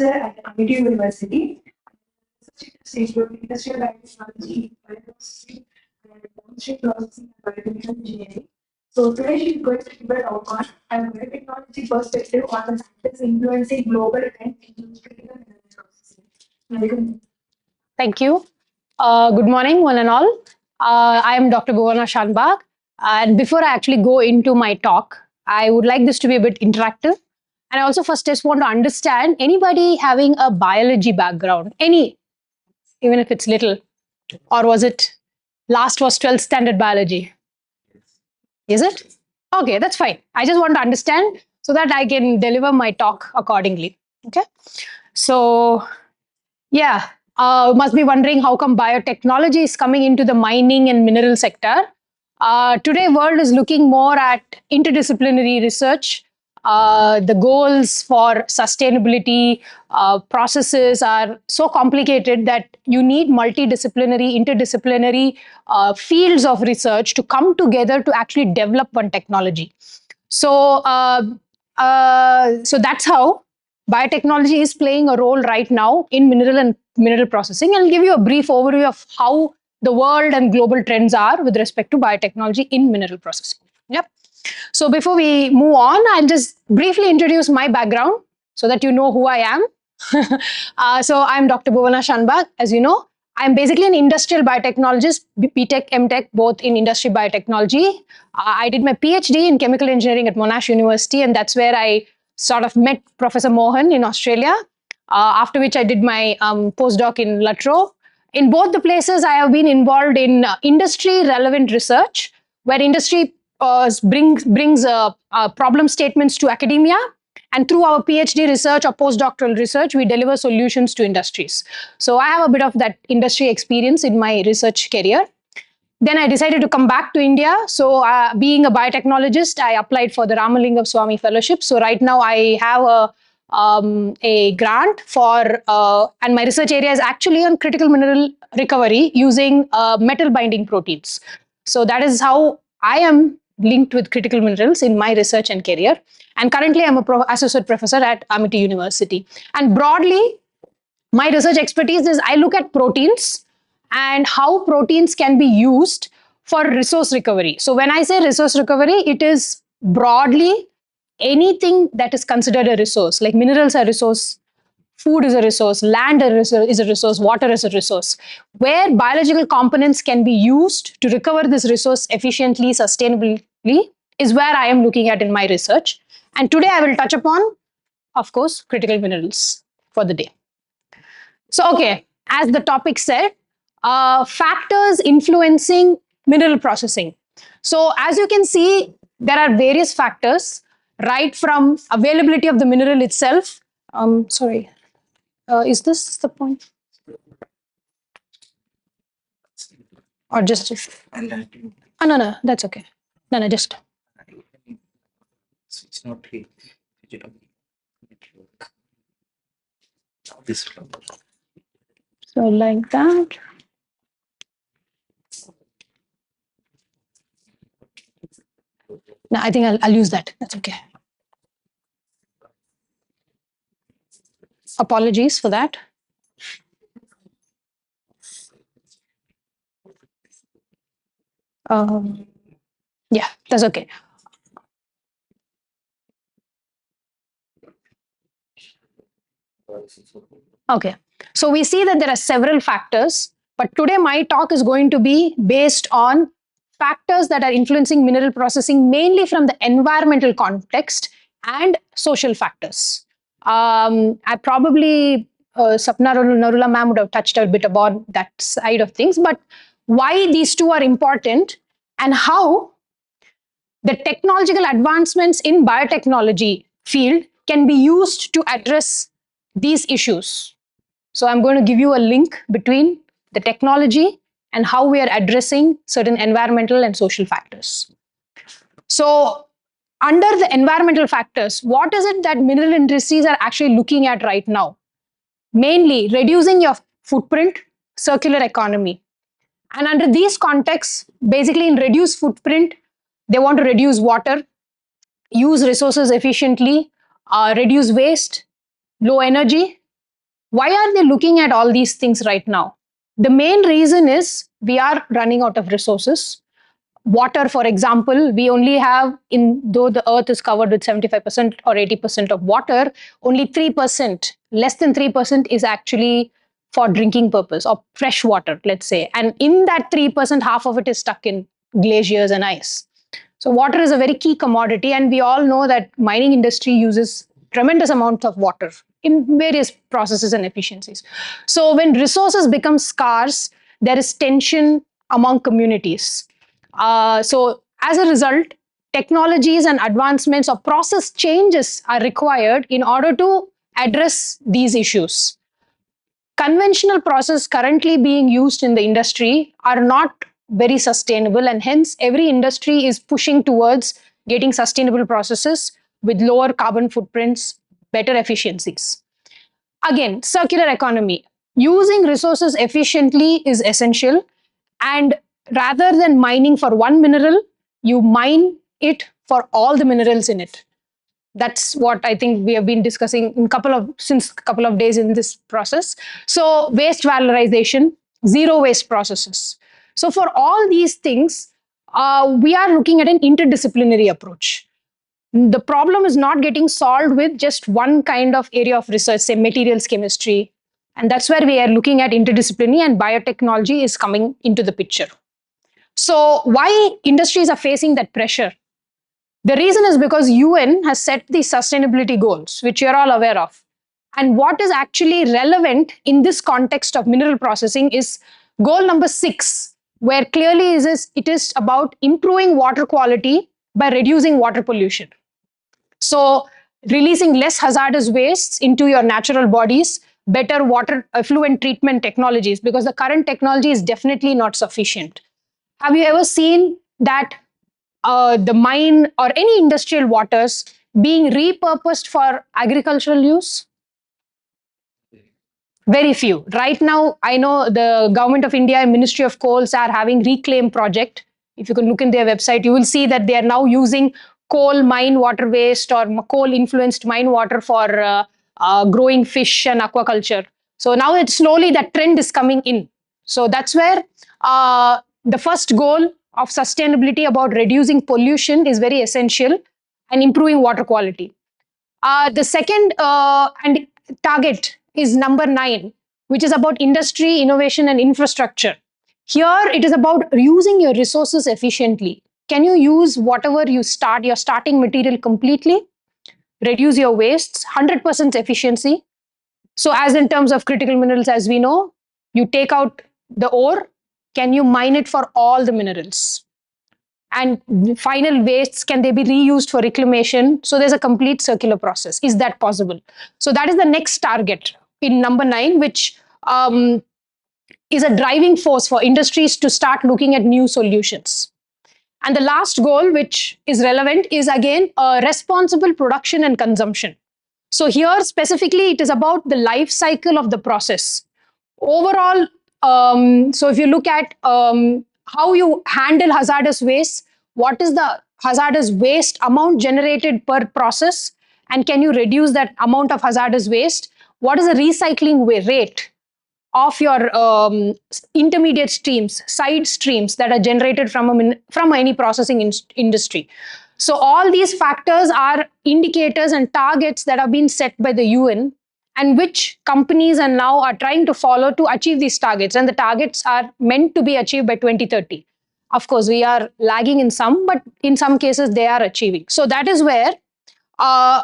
at A University. Industrial biotechnology, bioprocessing, and downstream processing and biomedical engineering. So today she's going to give a talk on a biotechnology perspective on the factors influencing global and critical mineral processing. Thank you. Good morning, one and all. I am Dr. Bhuvana Shanbag. And before I actually go into my talk, I would like this to be a bit interactive. And I also first just want to understand anybody having a biology background, any, even if it's little, or was it last was 12th standard biology? Is it? Okay, that's fine. I just want to understand so that I can deliver my talk accordingly. Okay. So, yeah, must be wondering how come biotechnology is coming into the mining and mineral sector. Today, world is looking more at interdisciplinary research. The goals for sustainability processes are so complicated that you need multidisciplinary, interdisciplinary fields of research to come together to actually develop one technology. So that's how biotechnology is playing a role right now in mineral and mineral processing. I'll give you a brief overview of how the world and global trends are with respect to biotechnology in mineral processing. Yep. So before we move on, I'll just briefly introduce my background so that you know who I am. So I'm Dr. Bhuvana Shanbag. As you know, I'm basically an industrial biotechnologist, BTech, MTech, both in industry biotechnology. I did my PhD in chemical engineering at Monash University, and that's where I sort of met Professor Mohan in Australia, after which I did my postdoc in La Trobe. In both the places, I have been involved in industry-relevant research, where industry brings problem statements to academia, and through our PhD research or postdoctoral research, we deliver solutions to industries. So I have a bit of that industry experience in my research career. Then I decided to come back to India. So being a biotechnologist, I applied for the Ramalingam Swamy Fellowship. So right now I have a grant for, and my research area is actually on critical mineral recovery using metal binding proteins. So that is how I am linked with critical minerals in my research and career. And currently I'm an associate professor at Amity University. And broadly, my research expertise is I look at proteins and how proteins can be used for resource recovery. So when I say resource recovery, it is broadly anything that is considered a resource, like minerals are a resource, food is a resource, land is a resource, water is a resource, where biological components can be used to recover this resource efficiently, sustainably, is where I am looking at in my research. And today I will touch upon, of course, critical minerals for the day. So, okay, as the topic said, factors influencing mineral processing. So, as you can see, there are various factors, right from availability of the mineral itself. Sorry, is this the point? Or just oh, no, that's okay. No, just. It's not digital. This one. So like that. No, I think I'll use that. That's okay. Apologies for that. Yeah, that's okay. Okay, so we see that there are several factors, but today my talk is going to be based on factors that are influencing mineral processing mainly from the environmental context and social factors. I probably, Sapna Narula ma'am would have touched a bit about that side of things, but why these two are important and how the technological advancements in biotechnology field can be used to address these issues. So I'm going to give you a link between the technology and how we are addressing certain environmental and social factors. So under the environmental factors, what is it that mineral industries are actually looking at right now? Mainly reducing your footprint, circular economy. And under these contexts, basically in reduced footprint, they want to reduce water, use resources efficiently, reduce waste, low energy, Why are they looking at all these things right now? The main reason is we are running out of resources. Water, for example, we only have, though the earth is covered with 75% or 80% of water, only 3%, less than 3% is actually for drinking purpose or fresh water, let's say. And in that 3%, half of it is stuck in glaciers and ice. So water is a very key commodity, and we all know that mining industry uses tremendous amounts of water in various processes and efficiencies. So when resources become scarce, there is tension among communities. So as a result, technologies and advancements or process changes are required in order to address these issues. Conventional processes currently being used in the industry are not very sustainable, and hence every industry is pushing towards getting sustainable processes with lower carbon footprints, better efficiencies. Again, circular economy. Using resources efficiently is essential, and rather than mining for one mineral, you mine it for all the minerals in it. That's what I think we have been discussing since a couple of days in this process. So waste valorization, zero waste processes. So for all these things, we are looking at an interdisciplinary approach. The problem is not getting solved with just one kind of area of research, say materials chemistry. And that's where we are looking at interdisciplinary, and biotechnology is coming into the picture. So why industries are facing that pressure? The reason is because UN has set the sustainability goals, which you're all aware of. And what is actually relevant in this context of mineral processing is goal number 6, where clearly it is about improving water quality by reducing water pollution. So releasing less hazardous wastes into your natural bodies, better water effluent treatment technologies, because the current technology is definitely not sufficient. Have you ever seen that the mine or any industrial waters being repurposed for agricultural use? Very few. Right now, I know the Government of India and Ministry of Coals are having Reclaim project. If you can look in their website, you will see that they are now using coal mine water waste or coal influenced mine water for growing fish and aquaculture. So now it's slowly that trend is coming in. So that's where the first goal of sustainability about reducing pollution is very essential and improving water quality. The second and target is number 9, which is about industry, innovation, and infrastructure. Here, it is about using your resources efficiently. Can you use whatever you start, your starting material completely? Reduce your wastes, 100% efficiency. So, as in terms of critical minerals, as we know, you take out the ore, can you mine it for all the minerals? And final wastes, can they be reused for reclamation? So there's a complete circular process. Is that possible? So that is the next target in number 9, which is a driving force for industries to start looking at new solutions. And the last goal, which is relevant, is again responsible production and consumption. So here specifically, it is about the life cycle of the process. Overall, so if you look at how you handle hazardous waste, what is the hazardous waste amount generated per process, and can you reduce that amount of hazardous waste? What is the recycling rate of your intermediate streams, side streams that are generated from any processing industry? So all these factors are indicators and targets that have been set by the UN, and which companies are now trying to follow to achieve these targets. And the targets are meant to be achieved by 2030. Of course, we are lagging in some, but in some cases they are achieving. So that is where uh,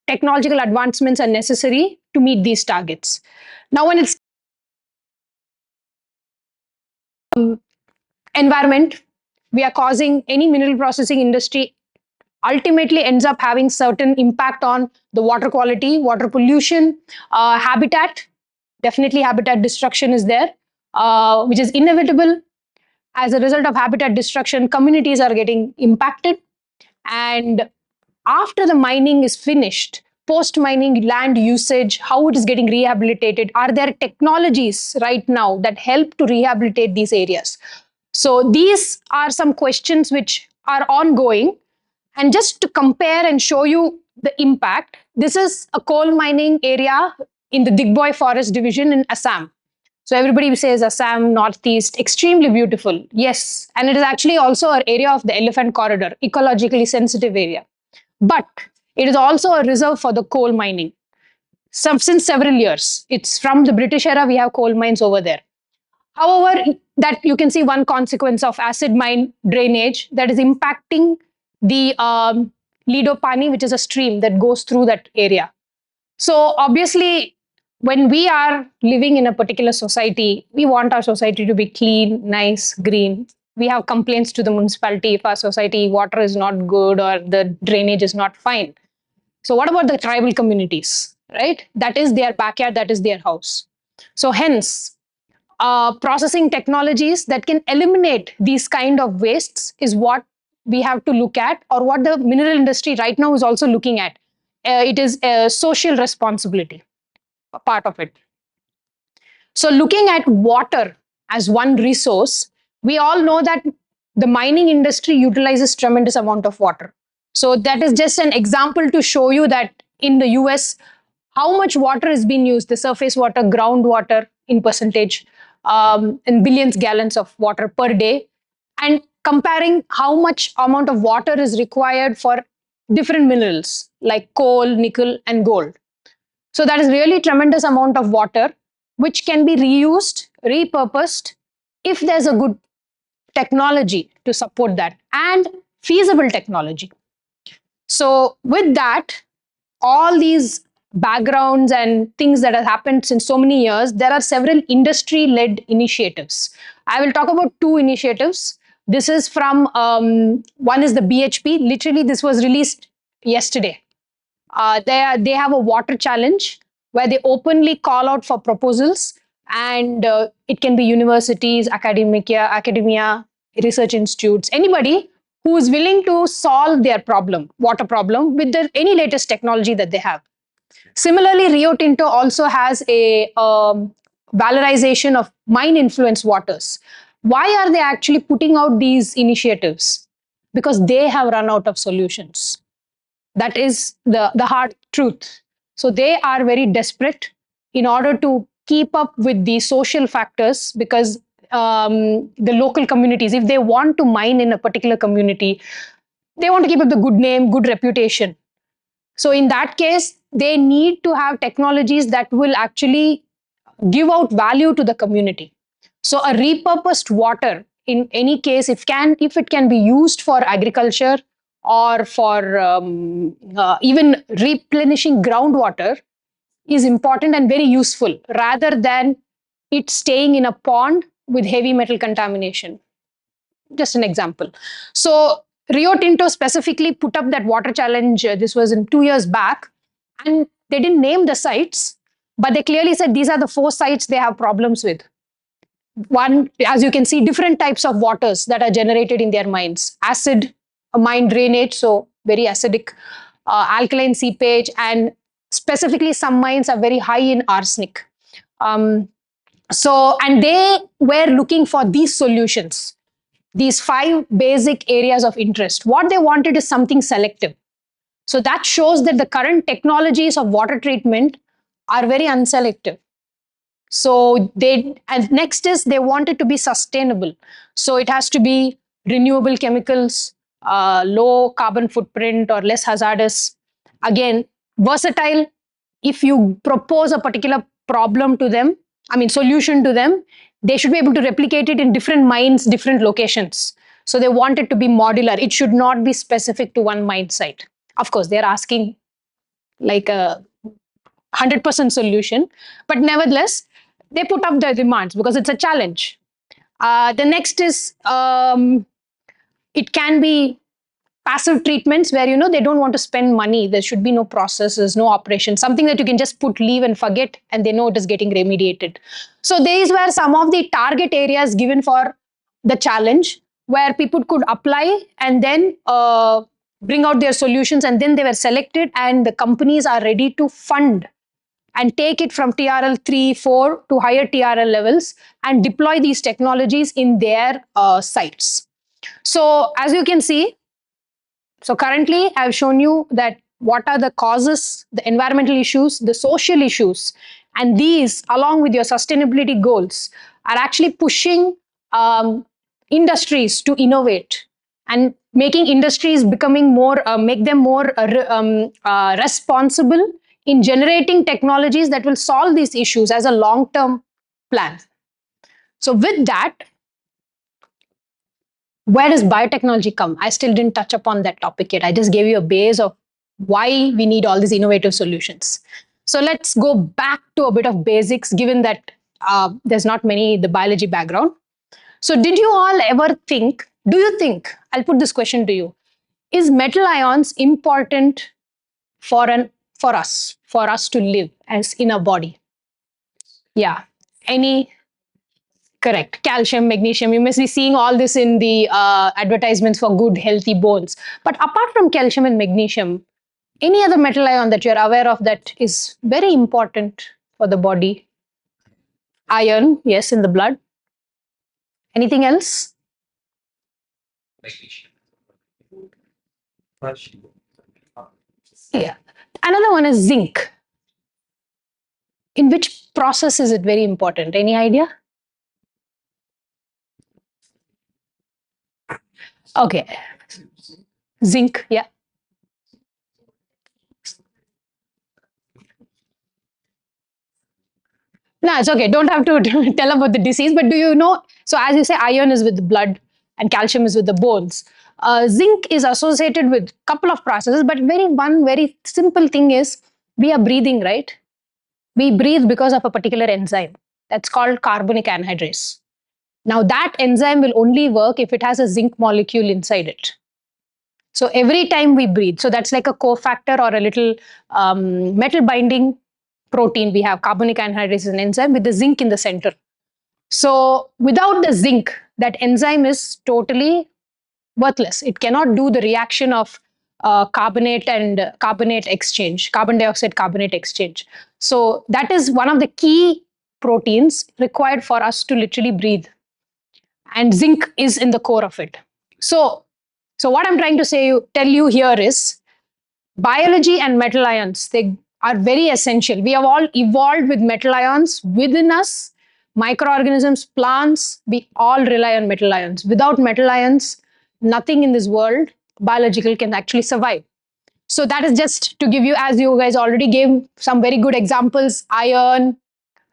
technological advancements are necessary to meet these targets. Now, when it's environment, we are causing any mineral processing industry ultimately ends up having certain impact on the water quality, water pollution, habitat. Definitely habitat destruction is there, which is inevitable. As a result of habitat destruction, communities are getting impacted. And after the mining is finished, post mining land usage, how it is getting rehabilitated, are there technologies right now that help to rehabilitate these areas? So these are some questions which are ongoing. And just to compare and show you the impact, this is a coal mining area in the Digboy Forest Division in Assam. So everybody says Assam, Northeast, extremely beautiful. Yes, and it is actually also an area of the elephant corridor, ecologically sensitive area. But it is also a reserve for the coal mining. Since several years, it's from the British era. We have coal mines over there. However, that you can see one consequence of acid mine drainage that is impacting the Lido Pani, which is a stream that goes through that area. So obviously, when we are living in a particular society, we want our society to be clean, nice, green. We have complaints to the municipality if our society water is not good or the drainage is not fine. So what about the tribal communities, right? That is their backyard, that is their house. So hence, processing technologies that can eliminate these kind of wastes is what we have to look at, or what the mineral industry right now is also looking at. It is a social responsibility, a part of it. So looking at water as one resource, we all know that the mining industry utilizes tremendous amount of water. So that is just an example to show you that in the US, how much water is being used, the surface water, groundwater in percentage, in billions gallons of water per day, and comparing how much amount of water is required for different minerals like coal, nickel, and gold. So that is really tremendous amount of water, which can be reused, repurposed, if there's a good technology to support that, and feasible technology. So with that, all these backgrounds and things that have happened since so many years, there are several industry-led initiatives. I will talk about two initiatives. This is from, one is the BHP. Literally, this was released yesterday. They have a water challenge where they openly call out for proposals, and it can be universities, academia, research institutes, anybody who is willing to solve their problem, water problem, with any latest technology that they have. Similarly, Rio Tinto also has a valorization of mine influence waters. Why are they actually putting out these initiatives? Because they have run out of solutions. That is the hard truth. So they are very desperate in order to keep up with the social factors, because the local communities, if they want to mine in a particular community, they want to keep up the good name, good reputation. So in that case, they need to have technologies that will actually give out value to the community. So a repurposed water, in any case, if it can be used for agriculture or for even replenishing groundwater, is important and very useful, rather than it staying in a pond with heavy metal contamination. Just an example. So Rio Tinto specifically put up that water challenge. This was in 2 years back, and they didn't name the sites, but they clearly said these are the 4 sites they have problems with. One, as you can see, different types of waters that are generated in their mines. Acid mine drainage, so very acidic, alkaline seepage, and specifically some mines are very high in arsenic. And they were looking for these solutions, these 5 basic areas of interest. What they wanted is something selective. So that shows that the current technologies of water treatment are very unselective. So and next is they want it to be sustainable. So it has to be renewable chemicals, low carbon footprint or less hazardous. Again, versatile. If you propose a particular problem to them, solution to them, they should be able to replicate it in different mines, different locations. So they want it to be modular. It should not be specific to one mine site. Of course, they're asking like a 100% solution, but nevertheless, they put up their demands because it's a challenge. The next is it can be passive treatments where they don't want to spend money. There should be no processes, no operations, something that you can just put, leave and forget, and they know it is getting remediated. So these were some of the target areas given for the challenge, where people could apply and then bring out their solutions, and then they were selected, and the companies are ready to fund and take it from TRL 3, 4 to higher TRL levels and deploy these technologies in their sites. So as you can see, so currently I've shown you that what are the causes, the environmental issues, the social issues, And these, along with your sustainability goals, are actually pushing industries to innovate and making industries becoming more, make them more responsible in generating technologies that will solve these issues as a long-term plan. So with that, where does biotechnology come? I still didn't touch upon that topic yet. I just gave you a base of why we need all these innovative solutions. So let's go back to a bit of basics, given that there's not many the biology background. So did you all ever think, do you think, I'll put this question to you, is metal ions important for us to live as in a body? Yeah. Any Correct. Calcium, magnesium. You must be seeing all this in the advertisements for good, healthy bones. But apart from calcium and magnesium, any other metal ion that you're aware of that is very important for the body? Iron, yes, in the blood. Anything else? Yeah. Another one is zinc. In which process is it very important? Any idea? Okay. Zinc, yeah. No, it's okay. Don't have to tell about the disease. But do you know? So, as you say, iron is with the blood and calcium is with the bones. Zinc is associated with a couple of processes, but one very simple thing is we are breathing, right? We breathe because of a particular enzyme that's called carbonic anhydrase. Now, that enzyme will only work if it has a zinc molecule inside it. So every time we breathe, so that's like a cofactor or a little metal binding protein. We have carbonic anhydrase is an enzyme with the zinc in the center. So without the zinc, that enzyme is totally worthless. It cannot do the reaction of carbonate and carbonate exchange, carbon dioxide carbonate exchange. So that is one of the key proteins required for us to literally breathe. And zinc is in the core of it. So what I'm trying to tell you here is biology and metal ions, they are very essential. We have all evolved with metal ions within us. Microorganisms, plants, we all rely on metal ions. Without metal ions, nothing in this world biological can actually survive. So that is just to give you, as you guys already gave some very good examples, iron,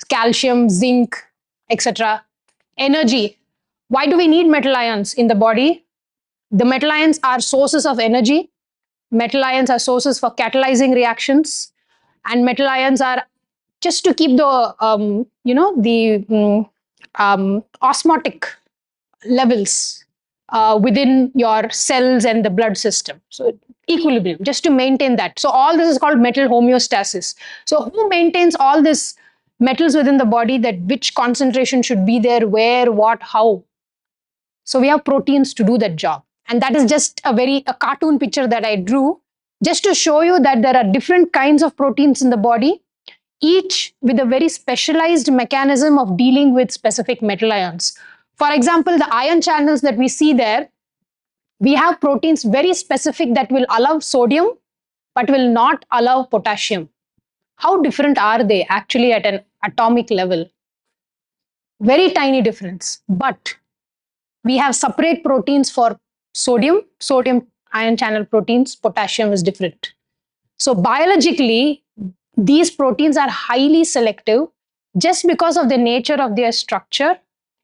calcium, zinc, etc. Energy. Why do we need metal ions in the body? The metal ions are sources of energy. Metal ions are sources for catalyzing reactions, and metal ions are just to keep the osmotic levels within your cells and the blood system. So equilibrium, just to maintain that. So all this is called metal homeostasis. So who maintains all this metals within the body? That which concentration should be there, where, what, how? So we have proteins to do that job. And that is just a cartoon picture that I drew just to show you that there are different kinds of proteins in the body, each with a very specialized mechanism of dealing with specific metal ions. For example, the ion channels that we see there, we have proteins very specific that will allow sodium but will not allow potassium. How different are they actually at an atomic level? Very tiny difference. But we have separate proteins for sodium ion channel proteins, potassium is different. So biologically, these proteins are highly selective just because of the nature of their structure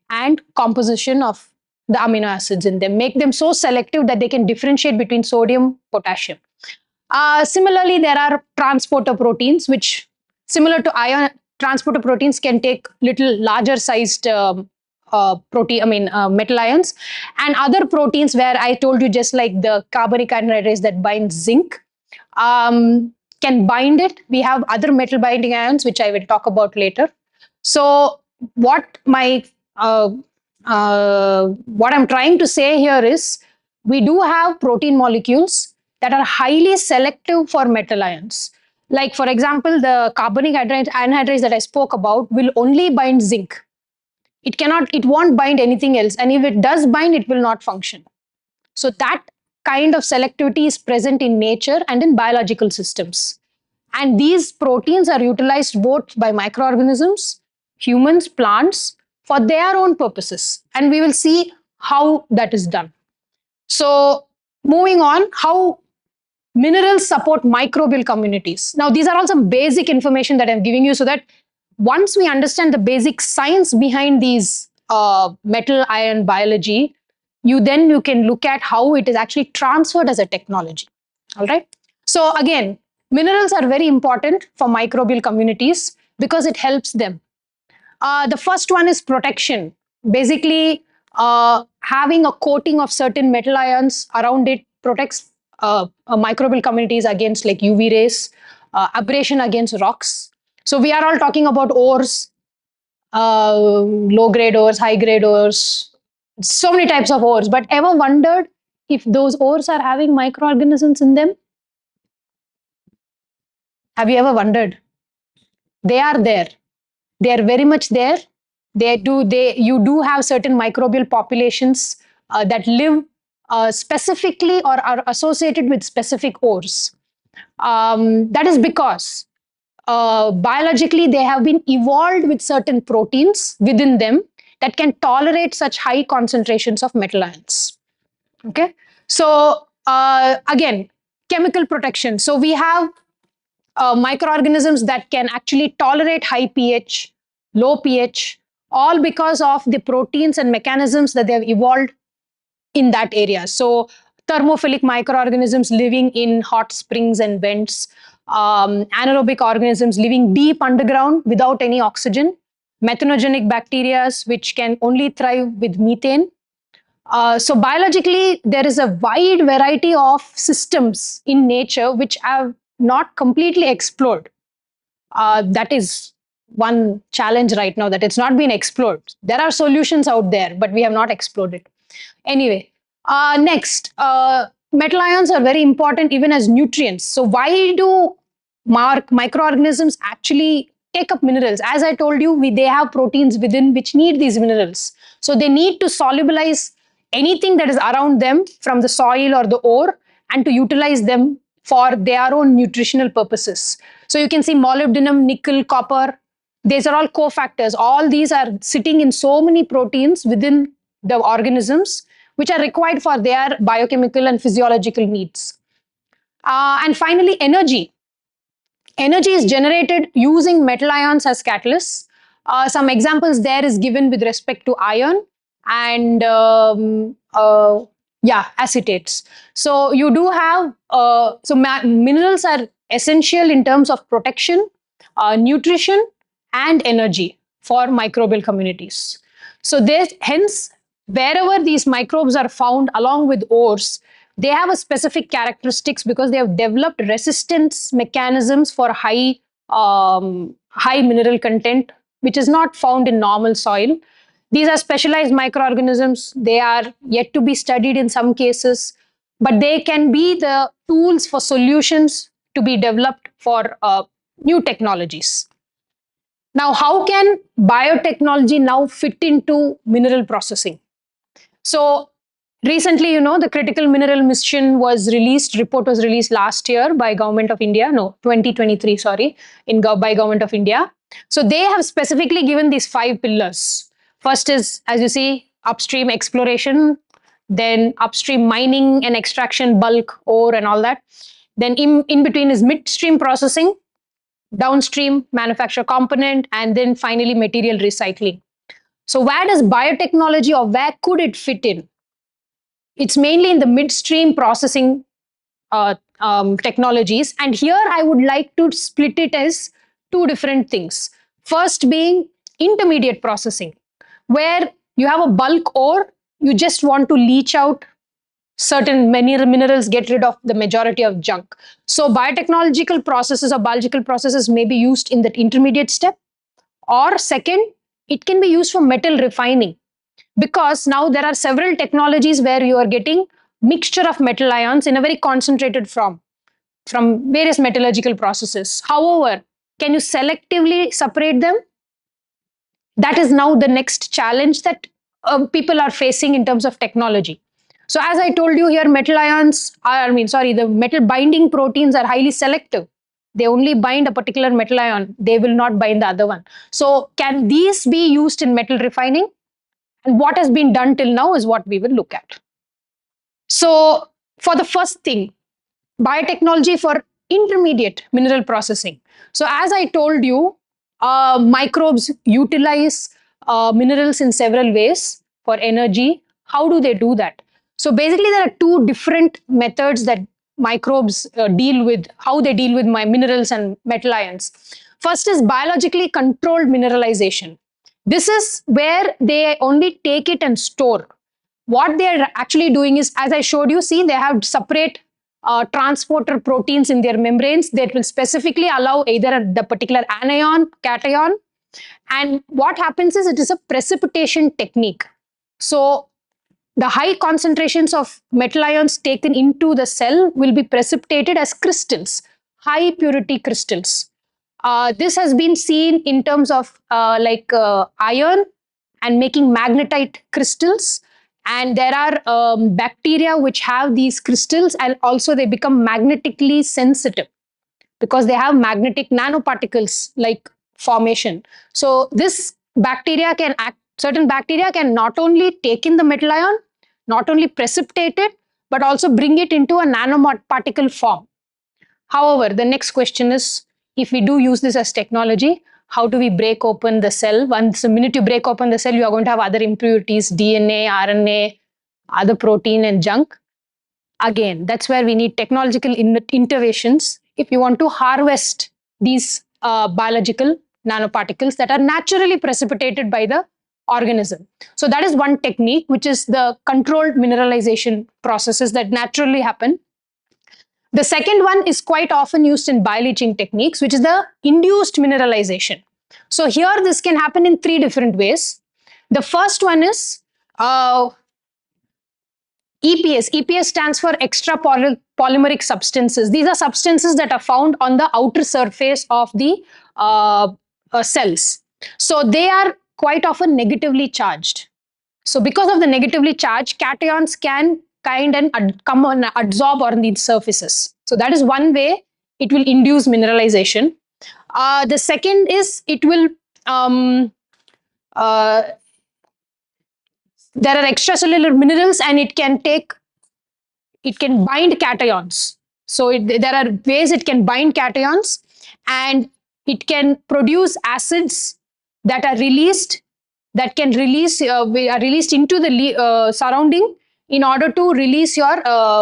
and composition of the amino acids in them, make them so selective that they can differentiate between sodium, potassium. Similarly, there are transporter proteins, which similar to ion transporter proteins can take little larger sized metal ions, and other proteins where I told you, just like the carbonic anhydrase that binds zinc, can bind it. We have other metal binding ions, which I will talk about later. So what I'm trying to say here is we do have protein molecules that are highly selective for metal ions. Like, for example, the carbonic anhydrase that I spoke about will only bind zinc. It won't bind anything else. And if it does bind, it will not function. So that kind of selectivity is present in nature and in biological systems. And these proteins are utilized both by microorganisms, humans, plants for their own purposes. And we will see how that is done. So, moving on, how minerals support microbial communities. Now, these are all some basic information that I'm giving you so that once we understand the basic science behind these metal ion biology, you can look at how it is actually transferred as a technology. All right. So again, minerals are very important for microbial communities because it helps them. The first one is protection. Basically, having a coating of certain metal ions around it protects microbial communities against like UV rays, abrasion against rocks. So we are all talking about ores, low grade ores, high grade ores, so many types of ores. But ever wondered if those ores are having microorganisms in them? Have you ever wondered? They are there. They are very much there. You do have certain microbial populations that live specifically or are associated with specific ores. That is because biologically they have been evolved with certain proteins within them that can tolerate such high concentrations of metal ions. Okay, so again, chemical protection. So we have microorganisms that can actually tolerate high pH, low pH, all because of the proteins and mechanisms that they have evolved in that area. So thermophilic microorganisms living in hot springs and vents, anaerobic organisms living deep underground without any oxygen, methanogenic bacteria which can only thrive with methane. So biologically, there is a wide variety of systems in nature which have not completely explored. That is one challenge right now, that it's not been explored. There are solutions out there, but we have not explored it. Anyway, next, metal ions are very important even as nutrients. So why do microorganisms actually take up minerals? As I told you, they have proteins within which need these minerals. So they need to solubilize anything that is around them from the soil or the ore and to utilize them for their own nutritional purposes. So you can see molybdenum, nickel, copper, these are all cofactors. All these are sitting in so many proteins within the organisms which are required for their biochemical and physiological needs. And finally, energy. Energy is generated using metal ions as catalysts. Some examples there is given with respect to iron and acetates. So you do have minerals are essential in terms of protection, nutrition, and energy for microbial communities. So hence, wherever these microbes are found along with ores, they have a specific characteristics because they have developed resistance mechanisms for high mineral content, which is not found in normal soil. These are specialized microorganisms. They are yet to be studied in some cases, but they can be the tools for solutions to be developed for new technologies. Now, how can biotechnology now fit into mineral processing? So recently, the critical mineral mission report was released last year by Government of India, no, 2023, sorry, by Government of India. So they have specifically given these 5 pillars. First is, as you see, upstream exploration, then upstream mining and extraction, bulk, ore and all that. Then in between is midstream processing, downstream manufacture component, and then finally material recycling. So where does biotechnology or where could it fit in? It's mainly in the midstream processing technologies. And here I would like to split it as 2 different things. First being intermediate processing, where you have a bulk ore, you just want to leach out certain minerals, get rid of the majority of junk. So biotechnological processes or biological processes may be used in that intermediate step. Or second, it can be used for metal refining, because now there are several technologies where you are getting mixture of metal ions in a very concentrated form from various metallurgical processes. However, can you selectively separate them? That is now the next challenge that people are facing in terms of technology. So as I told you here, the metal binding proteins are highly selective. They only bind a particular metal ion. They will not bind the other one. So can these be used in metal refining? And what has been done till now is what we will look at. So for the first thing, biotechnology for intermediate mineral processing. So as I told you, microbes utilize minerals in several ways for energy. How do they do that? So basically there are two different methods that microbes deal with, how they deal with my minerals and metal ions. First is biologically controlled mineralization. This is where they only take it and store. What they are actually doing is, as I showed you, see, they have separate transporter proteins in their membranes that will specifically allow either the particular anion, cation. And what happens is it is a precipitation technique. So the high concentrations of metal ions taken into the cell will be precipitated as crystals, high purity crystals. This has been seen in terms of iron and making magnetite crystals. And there are bacteria which have these crystals, and also they become magnetically sensitive because they have magnetic nanoparticles like formation. So this bacteria can act, certain bacteria can not only take in the metal ion, not only precipitate it, but also bring it into a nanoparticle form. However, the next question is, if we do use this as technology, how do we break open the cell? Once the minute you break open the cell, you are going to have other impurities, DNA, RNA, other protein and junk. Again, that's where we need technological interventions if you want to harvest these biological nanoparticles that are naturally precipitated by the organism. So that is one technique, which is the controlled mineralization processes that naturally happen. The second one is quite often used in bioleaching techniques, which is the induced mineralization. So here this can happen in three different ways. The first one is EPS. EPS stands for extra polymeric substances. These are substances that are found on the outer surface of the cells. So they are quite often negatively charged. So because of the negatively charged, cations can kind and come and absorb on these surfaces. So that is one way it will induce mineralization. The second is it will there are extracellular minerals and it can bind cations. So there are ways it can bind cations, and it can produce acids that are released, that can release are released into the surrounding in order to release your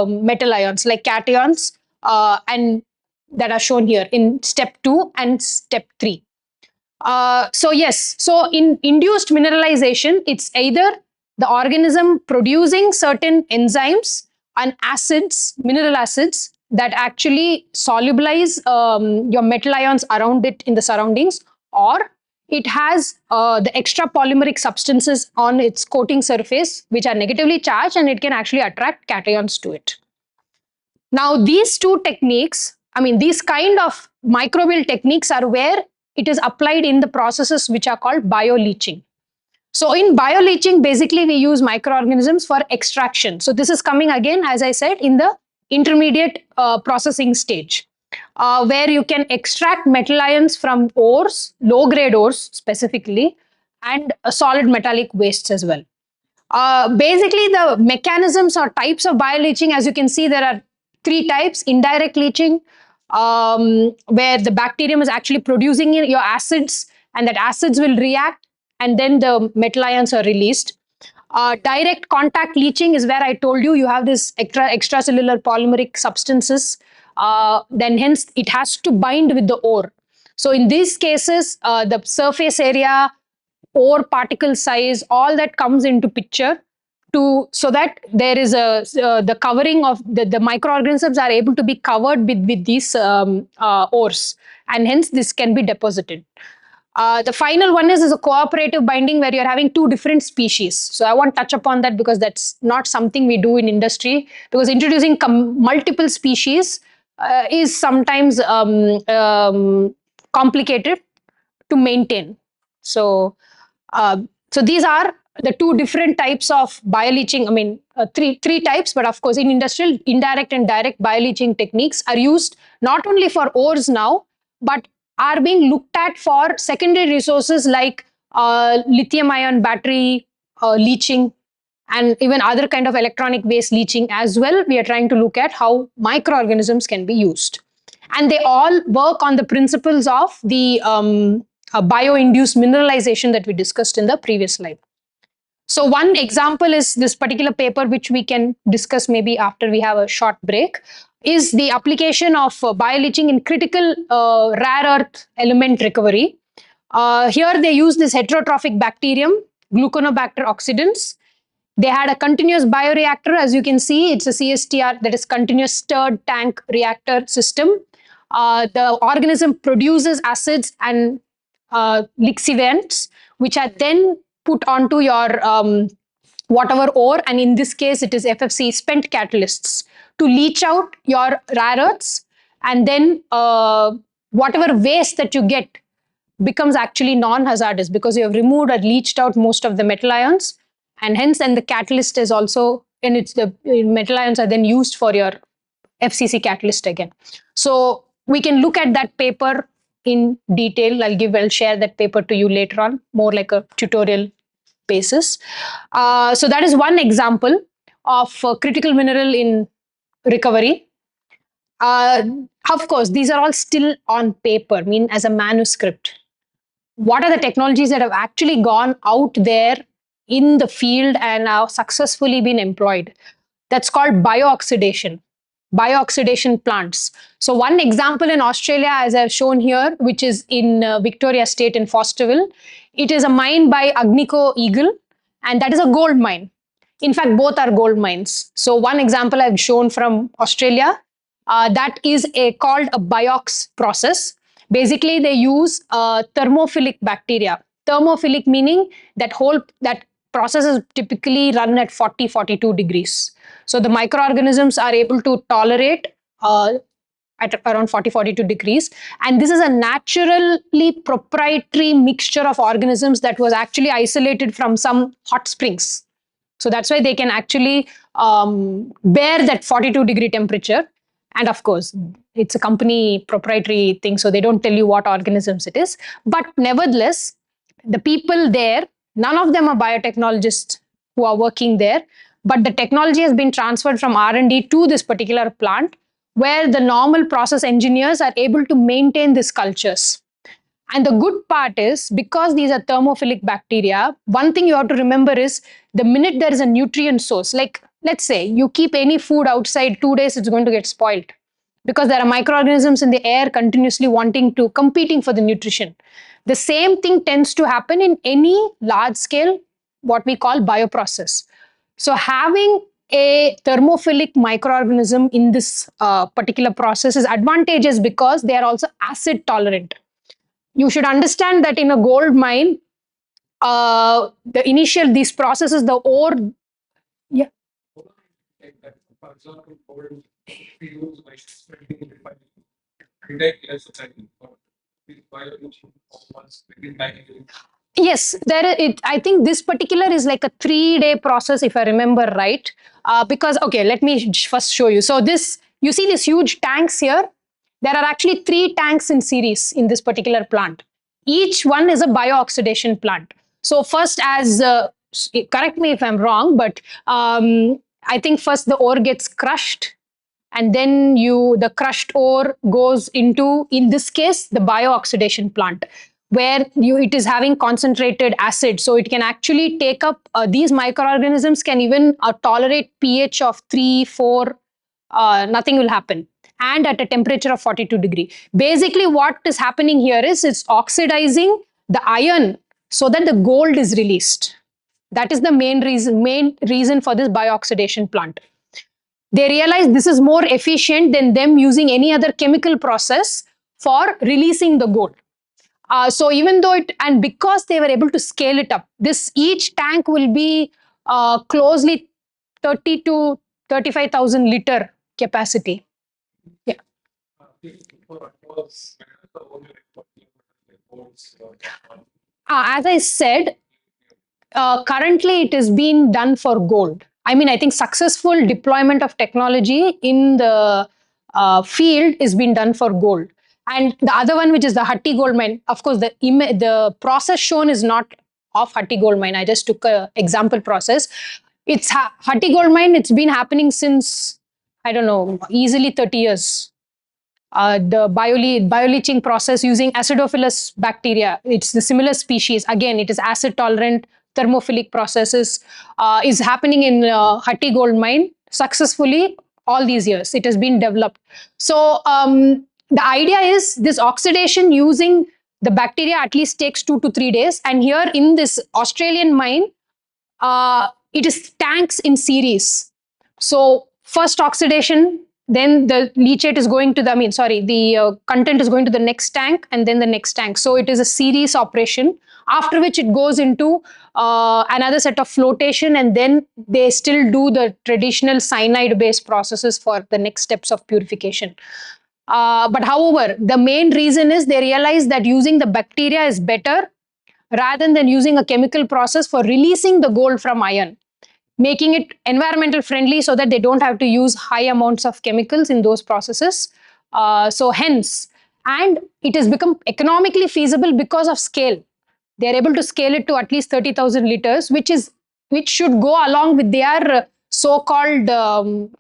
metal ions like cations, and that are shown here in step 2 and step 3. So yes, so in induced mineralization, it's either the organism producing certain enzymes and acids, mineral acids, that actually solubilize your metal ions around it in the surroundings, or it has the extra polymeric substances on its coating surface which are negatively charged, and it can actually attract cations to it. Now, these two techniques, I mean, these kind of microbial techniques are where it is applied in the processes which are called bioleaching. So in bioleaching, basically we use microorganisms for extraction. So this is coming again, as I said, in the intermediate processing stage, where you can extract metal ions from ores, low-grade ores specifically, and solid metallic wastes as well. Basically, the mechanisms or types of bioleaching, as you can see, there are 3 types. Indirect leaching, where the bacterium is actually producing your acids, and that acids will react, and then the metal ions are released. Direct contact leaching is where I told you have this extracellular polymeric substances. Then hence it has to bind with the ore. So in these cases, the surface area, ore particle size, all that comes into picture, to so that there is a the covering of the microorganisms are able to be covered with these ores, and hence this can be deposited. The final one is a cooperative binding, where you're having 2 different species. So I won't touch upon that because that's not something we do in industry, because introducing multiple species is sometimes complicated to maintain. So, so these are the two different types of bioleaching, I mean, three types, but of course, in industrial, indirect and direct bioleaching techniques are used not only for ores now, but are being looked at for secondary resources like lithium ion battery leaching and even other kind of electronic waste leaching as well. We are trying to look at how microorganisms can be used. And they all work on the principles of the bio-induced mineralization that we discussed in the previous slide. So one example is this particular paper, which we can discuss maybe after we have a short break, is the application of bioleaching in critical rare earth element recovery. Here they use this heterotrophic bacterium, Gluconobacter oxidans. They had a continuous bioreactor. As you can see, it's a CSTR, that is continuous stirred tank reactor system. The organism produces acids and lixiviants, which are then put onto your whatever ore, and in this case, it is FFC spent catalysts to leach out your rare earths, and then whatever waste that you get becomes actually non-hazardous because you have removed or leached out most of the metal ions, and hence then the catalyst is also, and it's the metal ions are then used for your FCC catalyst again. So we can look at that paper in detail. I'll share that paper to you later on, more like a tutorial basis. So that is one example of critical mineral in recovery. Of course, these are all still on paper, mean as a manuscript. What are the technologies that have actually gone out there in the field and have successfully been employed? That's called bioxidation plants. So one example in Australia, as I've shown here, which is in Victoria State in Fosterville, it is a mine by Agnico Eagle, and that is a gold mine. In fact, both are gold mines. So one example I've shown from Australia, that is called a biox process. Basically, they use thermophilic bacteria. Thermophilic meaning that process is typically run at 40-42 degrees. So the microorganisms are able to tolerate at around 40-42 degrees. And this is a naturally proprietary mixture of organisms that was actually isolated from some hot springs. So that's why they can actually bear that 42-degree temperature. And of course, it's a company proprietary thing, so they don't tell you what organisms it is. But nevertheless, the people there, none of them are biotechnologists who are working there, but the technology has been transferred from R&D to this particular plant, where the normal process engineers are able to maintain these cultures. And the good part is, because these are thermophilic bacteria, one thing you have to remember is the minute there is a nutrient source, like let's say you keep any food outside 2 days, it's going to get spoiled because there are microorganisms in the air continuously competing for the nutrition. The same thing tends to happen in any large scale, what we call bioprocess. So having a thermophilic microorganism in this particular process is advantageous because they are also acid tolerant. You should understand that in a gold mine, these processes, the ore, yeah. For example, gold, we use like smelting refining. Ridiculous society. Yes, I think this particular is like a 3-day process, if I remember right. Because, okay, let me first show you. So you see these huge tanks here? There are actually 3 tanks in series in this particular plant. Each one is a biooxidation plant. So first, correct me if I'm wrong, but I think first the ore gets crushed, and then the crushed ore goes into, in this case, the biooxidation plant, where it is having concentrated acid. So it can actually take up, these microorganisms can even tolerate pH of 3, 4, nothing will happen. And at a temperature of 42 degree. Basically, what is happening here is it's oxidizing the iron so that the gold is released. That is the main reason for this biooxidation plant. They realized this is more efficient than them using any other chemical process for releasing the gold. So even though and because they were able to scale it up, each tank will be closely 30 to 35,000 liter capacity. Yeah. As I said, Currently, it is being done for gold. I mean, I think successful deployment of technology in the field is being done for gold. And the other one, which is the Hatti gold mine, of course, the process shown is not of Hatti gold mine. I just took a example process. It's Hatti gold mine. It's been happening since, I don't know, easily 30 years. The bioleaching process using acidophilus bacteria. It's the similar species. Again, it is acid tolerant thermophilic processes is happening in Hatti gold mine successfully all these years. It has been developed. So the idea is this oxidation using the bacteria at least takes 2 to 3 days. And here in this Australian mine, it is tanks in series. So first oxidation, then the leachate is going to the, the content is going to the next tank and then the next tank. So it is a series operation, after which it goes into another set of flotation, and then they still do the traditional cyanide-based processes for the next steps of purification. But however, the main reason is they realize that using the bacteria is better rather than using a chemical process for releasing the gold from iron, making it environmental friendly so that they don't have to use high amounts of chemicals in those processes. So hence, and it has become economically feasible because of scale. They are able to scale it to at least 30,000 liters, which should go along with their so-called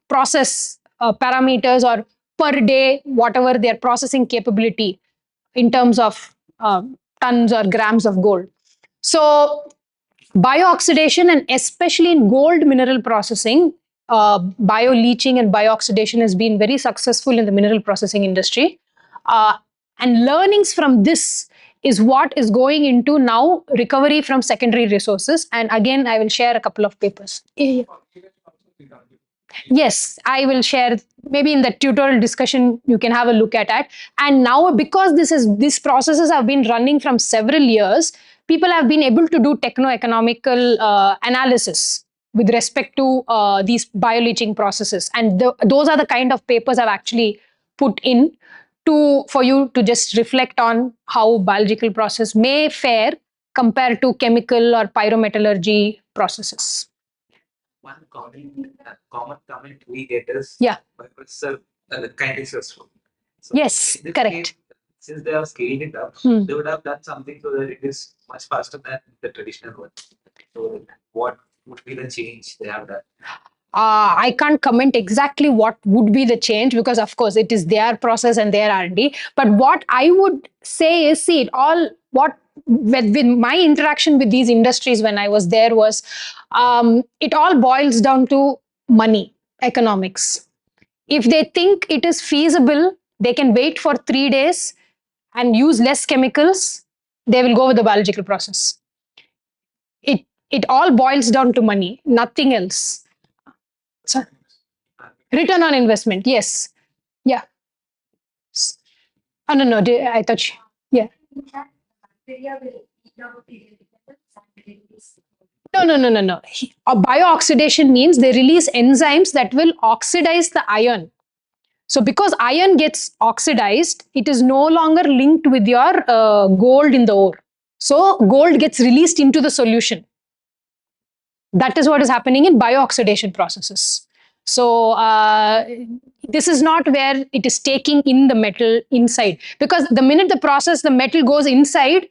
process parameters or per day, whatever their processing capability in terms of tons or grams of gold. So bioxidation, and especially in gold mineral processing, bioleaching and bioxidation has been very successful in the mineral processing industry. And learnings from this is what is going into now recovery from secondary resources. And again, I will share a couple of papers. Yes, I will share. Maybe in the tutorial discussion, you can have a look at it. And now, because these processes have been running from several years, people have been able to do techno-economical analysis with respect to these bioleaching processes. And those are the kind of papers I've actually put in for you to just reflect on how biological process may fare compared to chemical or pyrometallurgy processes. One common comment we get is Yeah. Professor kind is useful. So Yes, in this correct. case, since they have scaled it up, Hmm. they would have done something so that it is much faster than the traditional one. So what would be the change they have done? I can't comment exactly what would be the change, because of course it is their process and their R&D. But what I would say is, see, with my interaction with these industries when I was there was, it all boils down to money, economics. If they think it is feasible, they can wait for 3 days and use less chemicals, they will go with the biological process. It all boils down to money, nothing else. So, return on investment, yes. Yeah. Oh, no, I thought, yeah. No. Bioxidation means they release enzymes that will oxidize the iron. So because iron gets oxidized, it is no longer linked with your gold in the ore. So gold gets released into the solution. That is what is happening in bioxidation processes. So this is not where it is taking in the metal inside, because the minute the metal goes inside,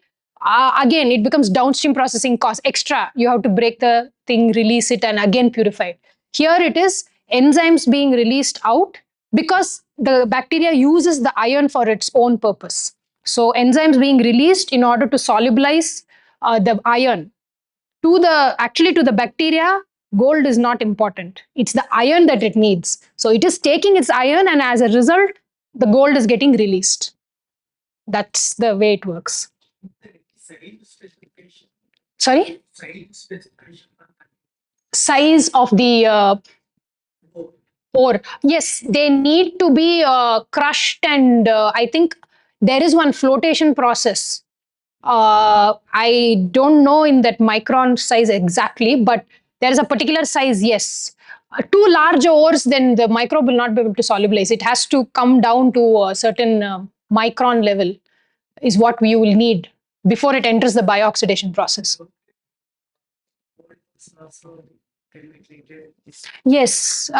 again, it becomes downstream processing cost extra. You have to break the thing, release it, and again purify it. Here it is enzymes being released out because the bacteria uses the iron for its own purpose. So enzymes being released in order to solubilize the iron. To the bacteria, gold is not important. It's the iron that it needs. So it is taking its iron, and as a result, the gold is getting released. That's the way it works. Sorry? Size of the ore. Yes, they need to be crushed, and I think there is one flotation process. I don't know in that micron size exactly, but there is a particular size, yes. Too large ores, then the microbe will not be able to solubilize. It has to come down to a certain micron level is what we will need before it enters the bioxidation process. Yes,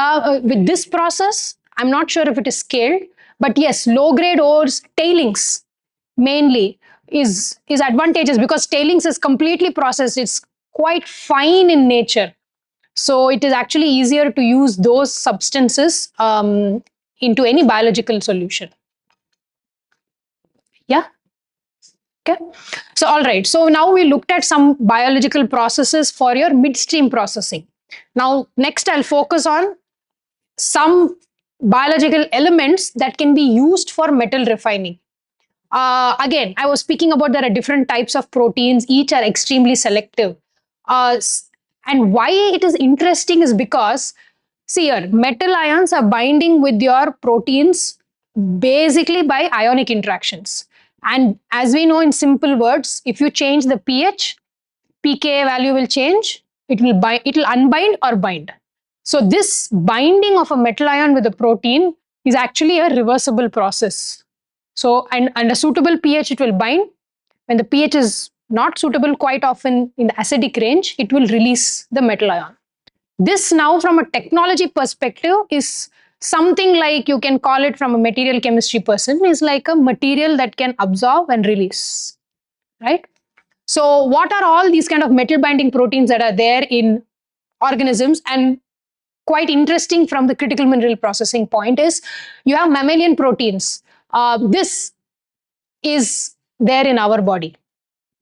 with this process, I'm not sure if it is scaled, but yes, low grade ores, tailings mainly is advantageous because tailings is completely processed. It's quite fine in nature. So it is actually easier to use those substances into any biological solution. Yeah. Okay. So, all right. So now we looked at some biological processes for your midstream processing. Now, next I'll focus on some biological elements that can be used for metal refining. Again, I was speaking about there are different types of proteins, each are extremely selective. And why it is interesting is because, see here, metal ions are binding with your proteins basically by ionic interactions. And as we know in simple words, if you change the pH, pKa value will change, it will unbind or bind. So this binding of a metal ion with a protein is actually a reversible process. So and a suitable pH it will bind. When the pH is not suitable, quite often in the acidic range, it will release the metal ion. This now from a technology perspective is something like you can call it from a material chemistry person is like a material that can absorb and release, right? So what are all these kind of metal binding proteins that are there in organisms? And quite interesting from the critical mineral processing point is you have mammalian proteins. This is there in our body.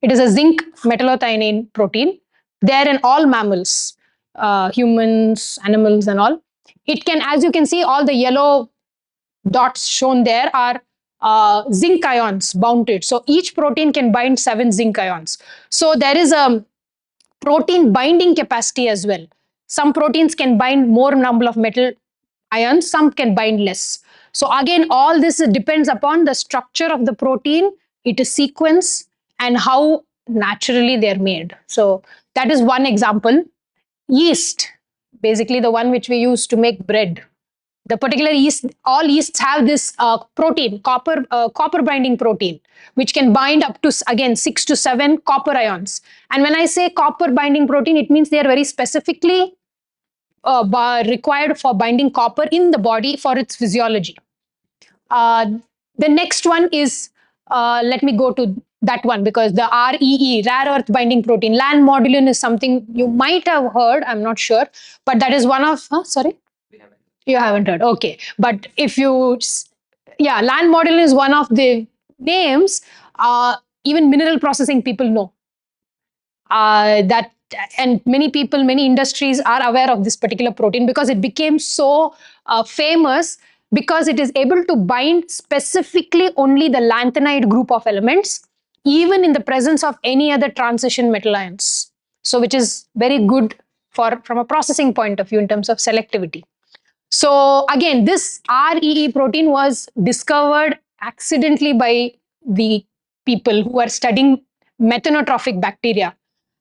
It is a zinc metallothionein protein. There in all mammals, humans, animals, and all. It can, as you can see, all the yellow dots shown there are zinc ions bound to it. So each protein can bind 7 zinc ions. So there is a protein binding capacity as well. Some proteins can bind more number of metal ions, some can bind less. So again, all this depends upon the structure of the protein, its sequence, and how naturally they're made. So that is one example. Yeast, basically the one which we use to make bread. The particular yeast, all yeasts have this protein, copper binding protein, which can bind up to again 6 to 7 copper ions. And when I say copper binding protein, it means they are very specifically required for binding copper in the body for its physiology. The next one is, let me go to that one because the REE, rare earth binding protein, land modulin is something you might have heard, I'm not sure, but that is one of, sorry? You haven't heard, okay. But if you, yeah, land modulin is one of the names, even mineral processing people know. That and many people, many industries are aware of this particular protein because it became so famous because it is able to bind specifically only the lanthanide group of elements, even in the presence of any other transition metal ions. So, which is very good for from a processing point of view in terms of selectivity. So again, this REE protein was discovered accidentally by the people who are studying methanotrophic bacteria.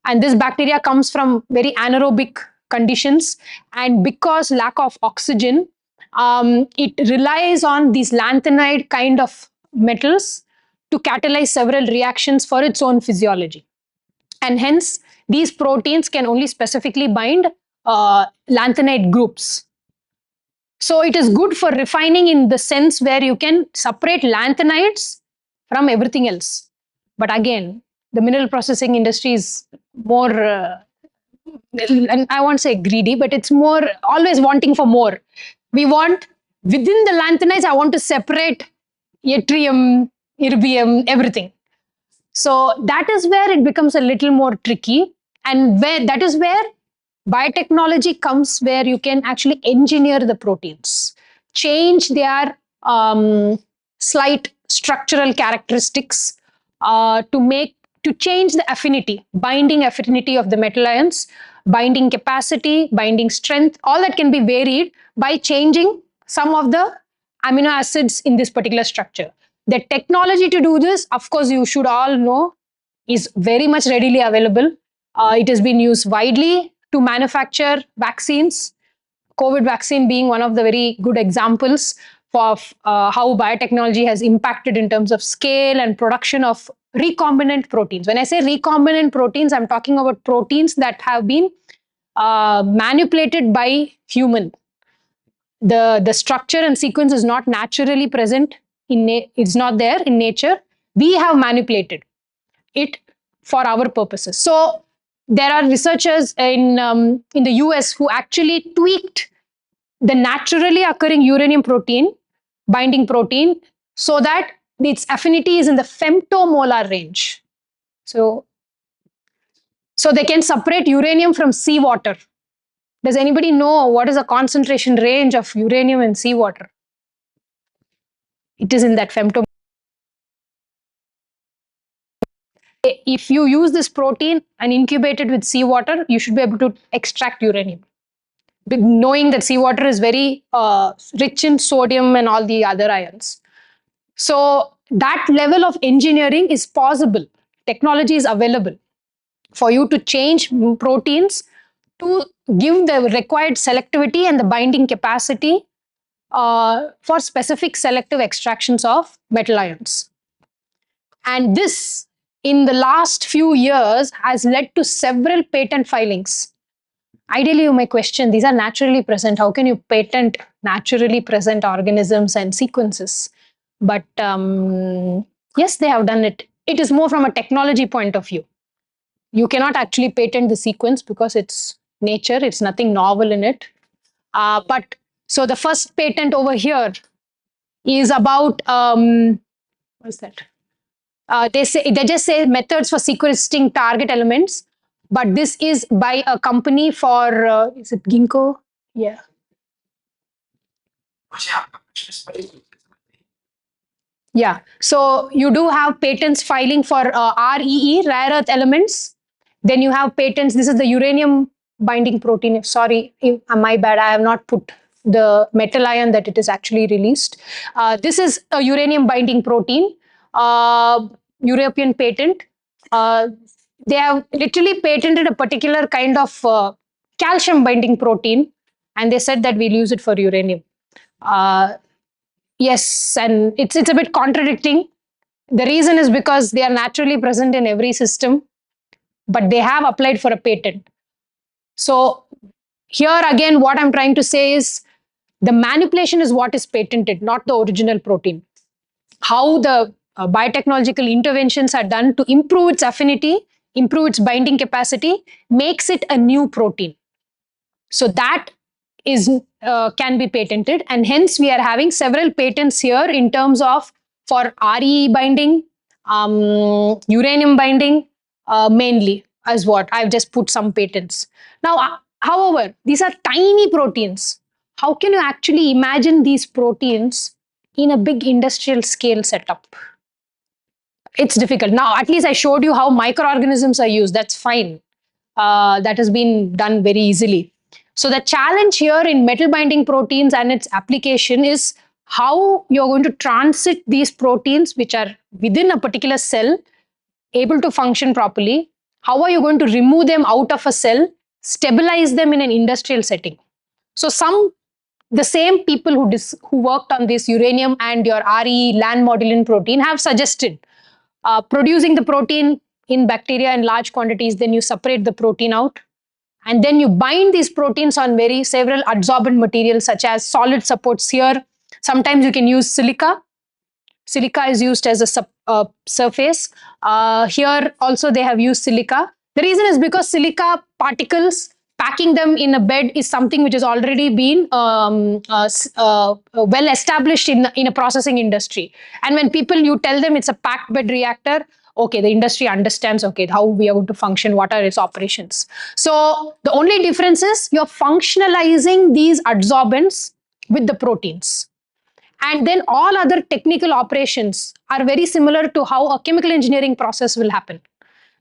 And this bacteria comes from very anaerobic conditions. And because lack of oxygen, it relies on these lanthanide kind of metals to catalyze several reactions for its own physiology. And hence, these proteins can only specifically bind lanthanide groups. So it is good for refining in the sense where you can separate lanthanides from everything else. But again, the mineral processing industry is more, and I won't say greedy, but it's more always wanting for more. We want within the lanthanides, I want to separate yttrium, erbium, everything. So that is where it becomes a little more tricky. And where that is where biotechnology comes, where you can actually engineer the proteins, change their slight structural characteristics to change the affinity, binding affinity of the metal ions, binding capacity, binding strength, all that can be varied by changing some of the amino acids in this particular structure. The technology to do this, of course, you should all know, is very much readily available. It has been used widely to manufacture vaccines, COVID vaccine being one of the very good examples of how biotechnology has impacted in terms of scale and production of recombinant proteins. When I say recombinant proteins, I'm talking about proteins that have been manipulated by human. The structure and sequence is not naturally present it's not there in nature. We have manipulated it for our purposes. So there are researchers in the US who actually tweaked the naturally occurring uranium protein, binding protein, so that its affinity is in the femtomolar range. So they can separate uranium from seawater. Does anybody know what is the concentration range of uranium in seawater? It is in that femtomolar. If you use this protein and incubate it with seawater, you should be able to extract uranium. Knowing that seawater is very rich in sodium and all the other ions. So that level of engineering is possible. Technology is available for you to change proteins to give the required selectivity and the binding capacity for specific selective extractions of metal ions. And this, in the last few years, has led to several patent filings. Ideally, you may question, these are naturally present. How can you patent naturally present organisms and sequences? But yes, they have done it. It is more from a technology point of view. You cannot actually patent the sequence because it's nature, it's nothing novel in it. But so the first patent over here is about, what's that? They just say methods for sequencing target elements, but this is by a company for is it Ginkgo? Yeah. Yeah. So you do have patents filing for REE, rare earth elements. Then you have patents. This is the uranium binding protein. Sorry, my bad. I have not put the metal ion that it is actually released. This is a uranium binding protein, European patent. They have literally patented a particular kind of calcium binding protein, and they said that we'll use it for uranium. Yes, and it's a bit contradicting. The reason is because they are naturally present in every system, but they have applied for a patent. So here again, what I'm trying to say is the manipulation is what is patented, not the original protein. How the biotechnological interventions are done to improve its affinity, improve its binding capacity, makes it a new protein. So that is can be patented, and hence we are having several patents here in terms of for RE binding, uranium binding, mainly as what I've just put some patents. Now, however, these are tiny proteins. How can you actually imagine these proteins in a big industrial scale setup? It's difficult. Now, at least I showed you how microorganisms are used. That's fine. That has been done very easily. So the challenge here in metal binding proteins and its application is how you're going to transit these proteins which are within a particular cell able to function properly. How are you going to remove them out of a cell, stabilize them in an industrial setting? So the same people who worked on this uranium and your RE land modeling protein have suggested producing the protein in bacteria in large quantities, then you separate the protein out, and then you bind these proteins on several adsorbent materials such as solid supports here. Sometimes you can use silica. Silica is used as a surface. Here also they have used silica. The reason is because silica particles, packing them in a bed is something which has already been well established in a processing industry. And when you tell them it's a packed bed reactor, okay, the industry understands, okay, how we are going to function, what are its operations. So the only difference is you're functionalizing these adsorbents with the proteins. And then all other technical operations are very similar to how a chemical engineering process will happen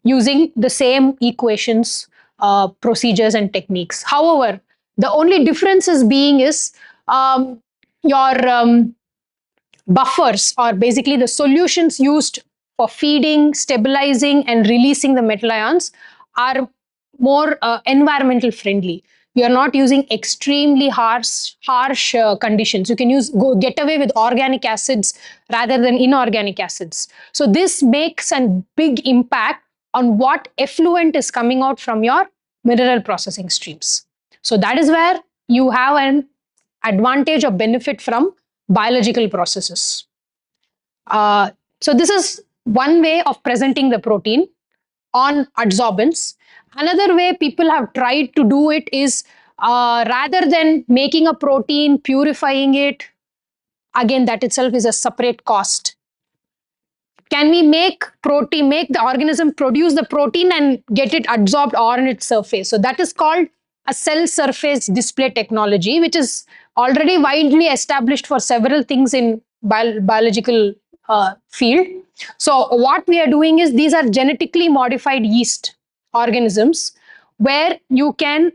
using the same equations, procedures, and techniques. However, the only difference is your buffers, or basically the solutions used for feeding, stabilizing, and releasing the metal ions, are more environmental friendly. You are not using extremely harsh conditions. You can get away with organic acids rather than inorganic acids. So this makes a big impact on what effluent is coming out from your mineral processing streams. So that is where you have an advantage or benefit from biological processes. So this is one way of presenting the protein on adsorbents. Another way people have tried to do it is rather than making a protein, purifying it, again, that itself is a separate cost. Can we make the organism produce the protein and get it adsorbed on its surface? So that is called a cell surface display technology, which is already widely established for several things in biological field. So what we are doing is these are genetically modified yeast organisms where you can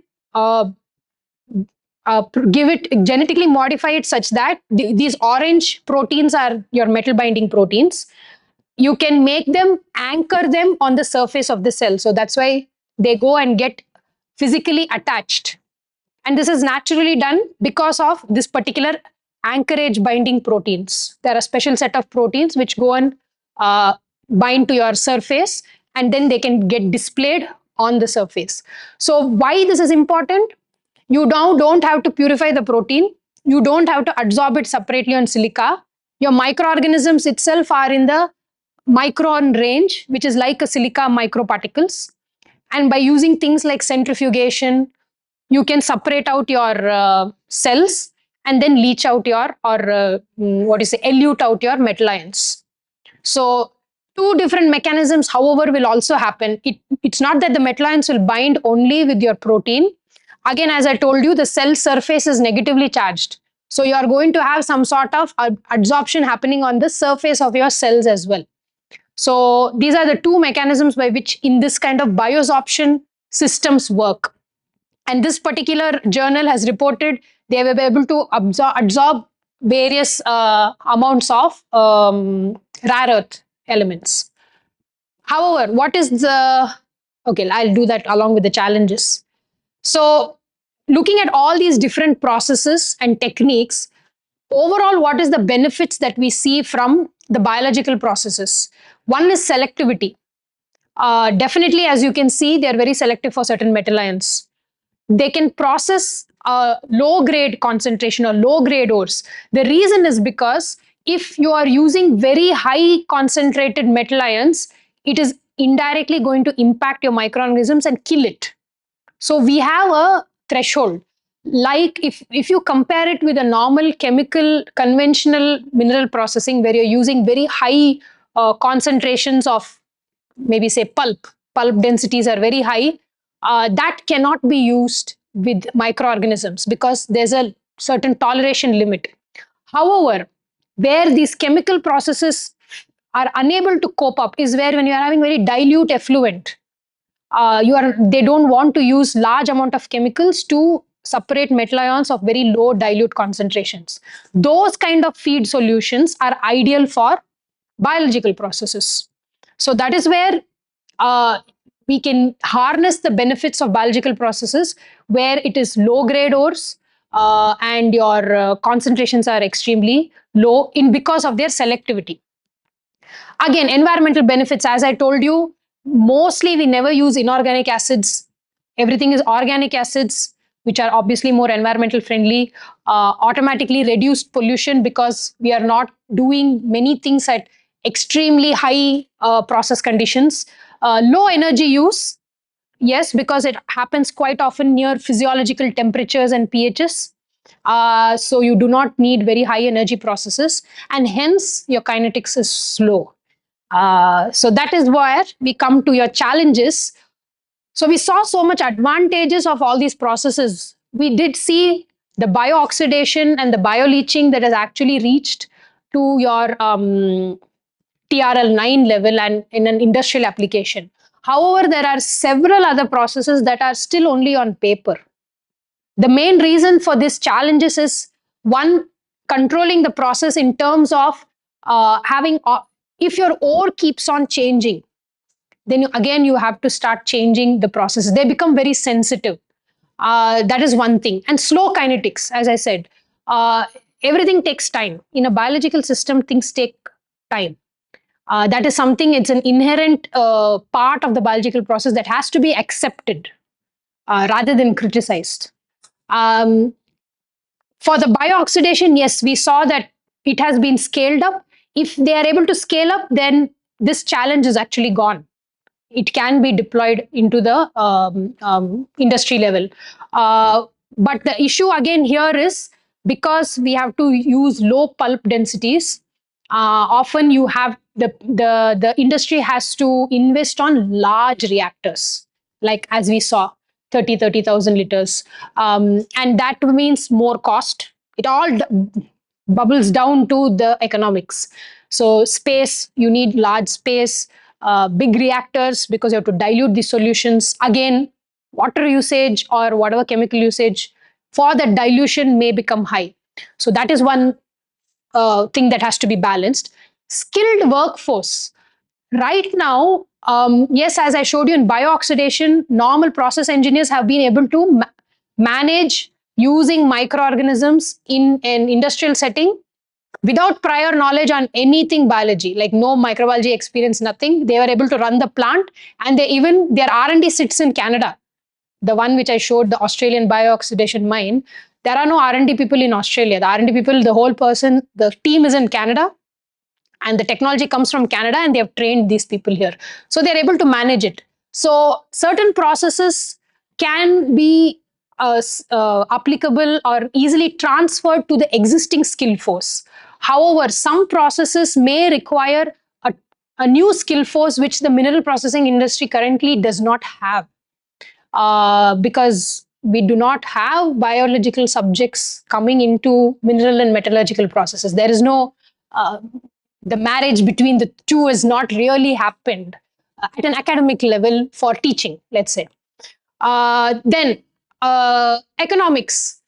give it genetically modify it such that these orange proteins are your metal binding proteins. You can make them anchor them on the surface of the cell. So that's why they go and get physically attached. And this is naturally done because of this particular anchorage binding proteins. There are a special set of proteins which go and bind to your surface, and then they can get displayed on the surface. So why this is important? You now don't have to purify the protein. You don't have to adsorb it separately on silica. Your microorganisms itself are in the micron range, which is like a silica microparticles. And by using things like centrifugation, you can separate out your cells and then leach out your, or elute out your metal ions. So two different mechanisms, however, will also happen. It's not that the metal ions will bind only with your protein. Again, as I told you, the cell surface is negatively charged. So you are going to have some sort of adsorption happening on the surface of your cells as well. So these are the two mechanisms by which in this kind of biosorption systems work. And this particular journal has reported they were able to adsorb various amounts of rare earth elements. However, what is the, okay, I'll do that along with the challenges. So looking at all these different processes and techniques, overall, what is the benefits that we see from the biological processes? One is selectivity. Definitely, as you can see, they are very selective for certain metal ions. They can process low grade concentration or low grade ores. The reason is because if you are using very high concentrated metal ions, it is indirectly going to impact your microorganisms and kill it. So we have a threshold. Like if you compare it with a normal chemical, conventional mineral processing where you're using very high concentrations of maybe say pulp densities are very high, that cannot be used with microorganisms because there's a certain toleration limit. However, where these chemical processes are unable to cope up is where when you are having very dilute effluent, they don't want to use large amount of chemicals to separate metal ions of very low dilute concentrations. Those kind of feed solutions are ideal for biological processes. So that is where we can harness the benefits of biological processes where it is low grade ores and your concentrations are extremely low because of their selectivity. Again, environmental benefits, as I told you, mostly we never use inorganic acids. Everything is organic acids, which are obviously more environmental friendly, automatically reduced pollution because we are not doing many things at extremely high process conditions. Low energy use, yes, because it happens quite often near physiological temperatures and pHs. So you do not need very high energy processes, and hence your kinetics is slow. So that is where we come to your challenges. So we saw so much advantages of all these processes. We did see the biooxidation and the bioleaching that has actually reached to your TRL9 level and in an industrial application. However, there are several other processes that are still only on paper. The main reason for these challenges is one, controlling the process in terms of having, if your ore keeps on changing, then again you have to start changing the processes. They become very sensitive. That is one thing. And slow kinetics, as I said, everything takes time. In a biological system, things take time. That is something, it's an inherent part of the biological process that has to be accepted. rather than criticized. Um, for the biooxidation, yes, we saw that it has been scaled up. If they are able to scale up, then this challenge is actually gone. It can be deployed into the industry level. But the issue again here is because we have to use low pulp densities, often you have the industry has to invest on large reactors, like as we saw, 30,000 liters. And that means more cost. It all bubbles down to the economics. So space, you need large space, big reactors because you have to dilute the solutions. Again, water usage or whatever chemical usage for the dilution may become high. So that is one thing that has to be balanced. Skilled workforce. Right now, yes, as I showed you in biooxidation, normal process engineers have been able to manage using microorganisms in an industrial setting without prior knowledge on anything biology, like no microbiology experience, nothing. They were able to run the plant, and they even their R&D sits in Canada. The one which I showed, the Australian biooxidation mine, there are no R&D people in Australia. The R&D people, the team is in Canada, and the technology comes from Canada, and they have trained these people here. So they're able to manage it. So certain processes can be applicable or easily transferred to the existing skill force. However, some processes may require a new skill force which the mineral processing industry currently does not have, because we do not have biological subjects coming into mineral and metallurgical processes. There is no the marriage between the two has not really happened at an academic level for teaching, let's say. Then economics.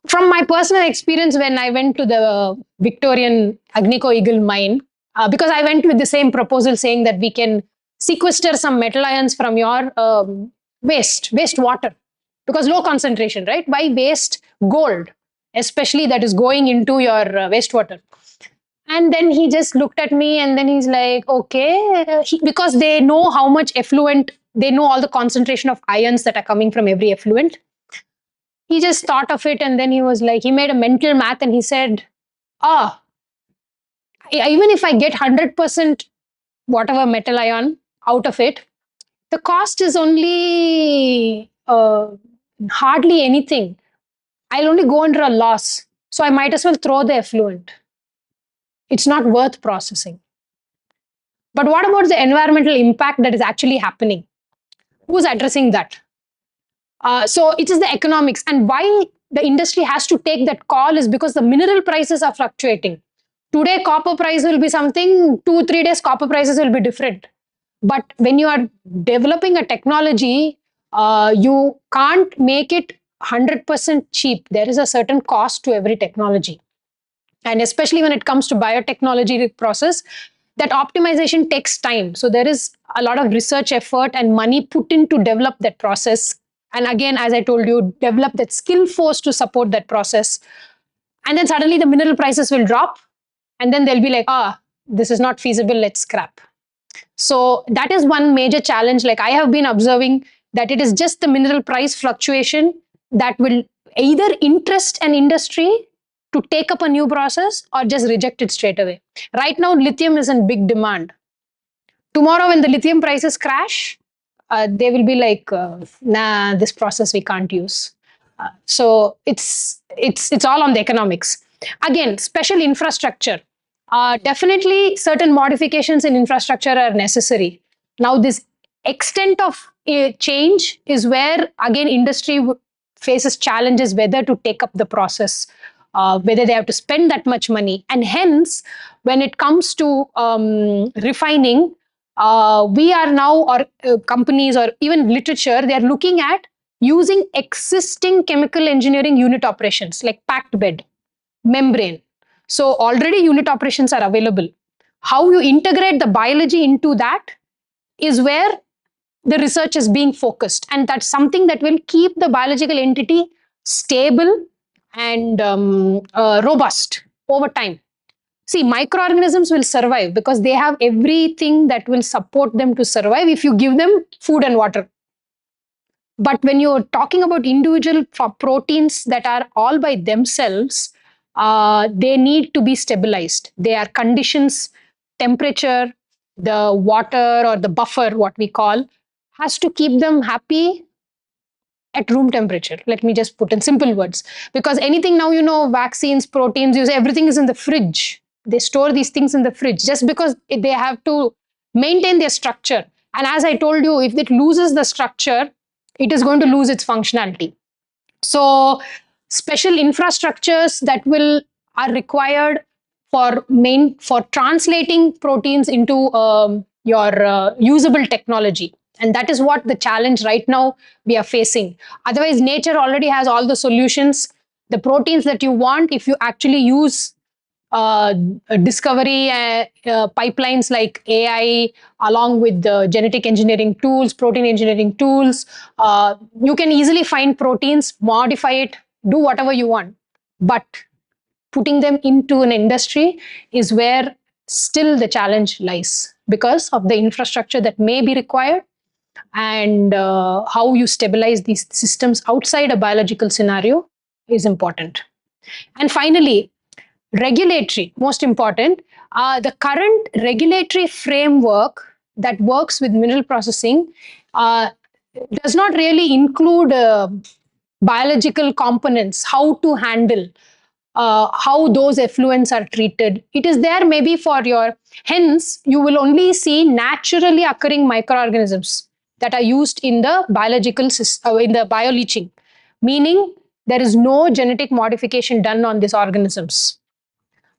From my personal experience, when I went to the Victorian Agnico Eagle mine, because I went with the same proposal saying that we can sequester some metal ions from your waste water, because low concentration, right? Why waste gold, especially that is going into your wastewater? And then he just looked at me and then he's like, okay, because they know how much effluent, they know all the concentration of ions that are coming from every effluent. He just thought of it and then he was like, he made a mental math and he said, ah, even if I get 100% whatever metal ion out of it, the cost is only hardly anything. I'll only go under a loss. So I might as well throw the effluent. It's not worth processing. But what about the environmental impact that is actually happening? Who's addressing that? So it is the economics. And why the industry has to take that call is because the mineral prices are fluctuating. Today, copper price will be something, 2-3 days, copper prices will be different. But when you are developing a technology, you can't make it 100% cheap. There is a certain cost to every technology. And especially when it comes to biotechnology process, that optimization takes time. So there is a lot of research effort and money put in to develop that process. And again, as I told you, develop that skill force to support that process. And then suddenly the mineral prices will drop. And then they'll be like, this is not feasible, let's scrap. So that is one major challenge. Like I have been observing that it is just the mineral price fluctuation that will either interest an industry to take up a new process or just reject it straight away. Right now, lithium is in big demand. Tomorrow, when the lithium prices crash, they will be like, nah, this process we can't use. So it's all on the economics. Again, special infrastructure. Definitely, certain modifications in infrastructure are necessary. Now, this extent of change is where again industry faces challenges whether to take up the process, whether they have to spend that much money, and hence, when it comes to refining, we are now, or companies or even literature, they are looking at using existing chemical engineering unit operations like packed bed, membrane. So already unit operations are available. How you integrate the biology into that is where the research is being focused. And that's something that will keep the biological entity stable and robust over time. See, microorganisms will survive because they have everything that will support them to survive if you give them food and water. But when you're talking about individual proteins that are all by themselves, they need to be stabilized. They are conditions, temperature, the water or the buffer, what we call, has to keep them happy at room temperature. Let me just put in simple words. Because anything now, vaccines, proteins, everything is in the fridge. They store these things in the fridge just because they have to maintain their structure. And as I told you, if it loses the structure, it is going to lose its functionality. So special infrastructures that are required for translating proteins into your usable technology, and that is what the challenge right now we are facing. Otherwise, nature already has all the solutions. The proteins that you want, if you actually use uh, discovery pipelines like AI, along with the genetic engineering tools, protein engineering tools, you can easily find proteins, modify it, do whatever you want. But putting them into an industry is where still the challenge lies because of the infrastructure that may be required, and how you stabilize these systems outside a biological scenario is important. And finally, regulatory, most important, the current regulatory framework that works with mineral processing uh, does not really include biological components, how to handle, how those effluents are treated. It is there maybe for your, hence, you will only see naturally occurring microorganisms that are used in the in the bioleaching, meaning there is no genetic modification done on these organisms.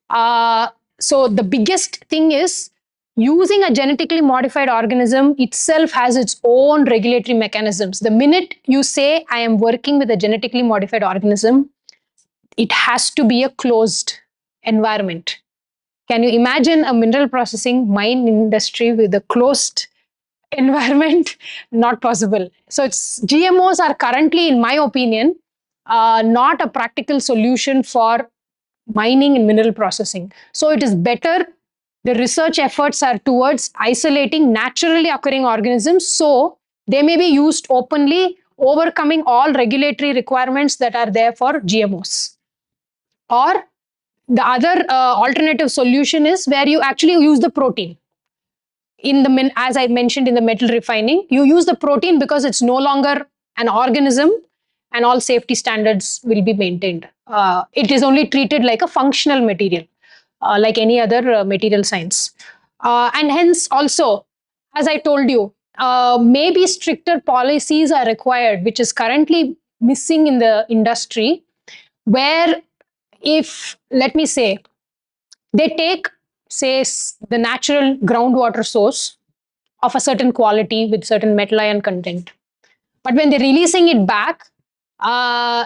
Uh, so the biggest thing is using a genetically modified organism itself has its own regulatory mechanisms. The minute you say, I am working with a genetically modified organism, it has to be a closed environment. Can you imagine a mineral processing mine industry with a closed environment? Not possible. So GMOs are currently, in my opinion, not a practical solution for mining and mineral processing. So it is better, the research efforts are towards isolating naturally occurring organisms so they may be used openly, overcoming all regulatory requirements that are there for GMOs. Or the other alternative solution is where you actually use the protein. As I mentioned, in the metal refining, you use the protein because it's no longer an organism, and all safety standards will be maintained. It is only treated like a functional material, like any other material science. And hence also, as I told you, maybe stricter policies are required, which is currently missing in the industry, where, if, let me say, they take, say, the natural groundwater source of a certain quality with certain metal ion content, but when they're releasing it back, uh,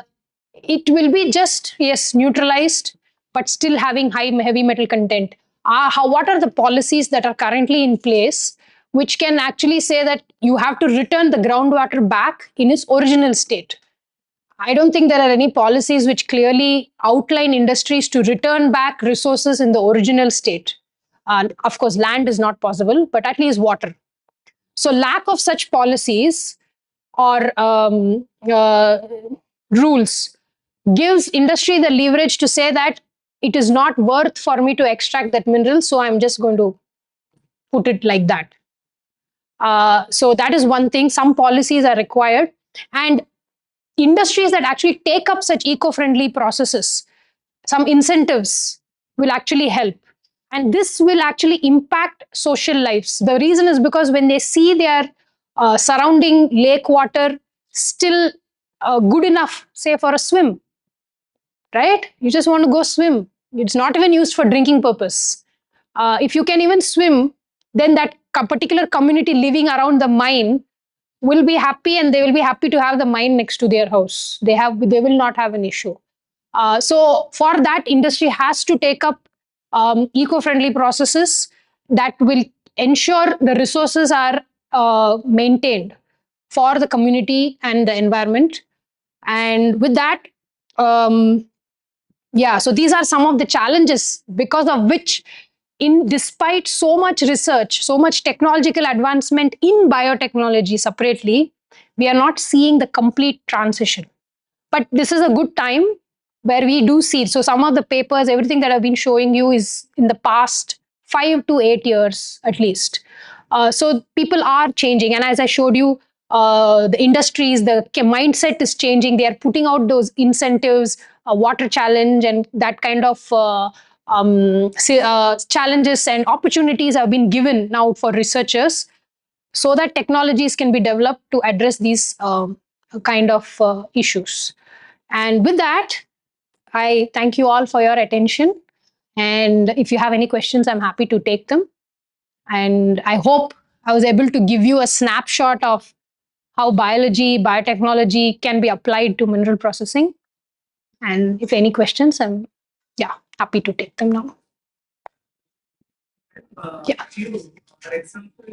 it will be just, yes, neutralized, but still having high heavy metal content. What are the policies that are currently in place which can actually say that you have to return the groundwater back in its original state? I don't think there are any policies which clearly outline industries to return back resources in the original state. Of course, land is not possible, but at least water. So lack of such policies or rules gives industry the leverage to say that it is not worth for me to extract that mineral, so I'm just going to put it like that. So that is one thing. Some policies are required, and industries that actually take up such eco-friendly processes, some incentives will actually help. And this will actually impact social lives. The reason is because when they see their surrounding lake water still good enough, say, for a swim, right? You just want to go swim. It's not even used for drinking purpose. If you can even swim, then that particular community living around the mine will be happy, and they will be happy to have the mine next to their house. They will not have an issue. So for that, industry has to take up eco-friendly processes that will ensure the resources are maintained for the community and the environment. And with that, yeah, so these are some of the challenges because of which, despite so much research, so much technological advancement in biotechnology separately, We are not seeing the complete transition. But this is a good time where we do see it. So some of the papers, everything that I've been showing you is in the past 5 to 8 years at least. So people are changing. And as I showed you, the industries, the mindset is changing. They are putting out those incentives, water challenge, and that kind of challenges and opportunities have been given now for researchers so that technologies can be developed to address these kind of issues. And with that, I thank you all for your attention. And if you have any questions, I'm happy to take them. And I hope I was able to give you a snapshot of how biology, biotechnology can be applied to mineral processing. And if any questions, I'm happy to take them now. Yeah. For example,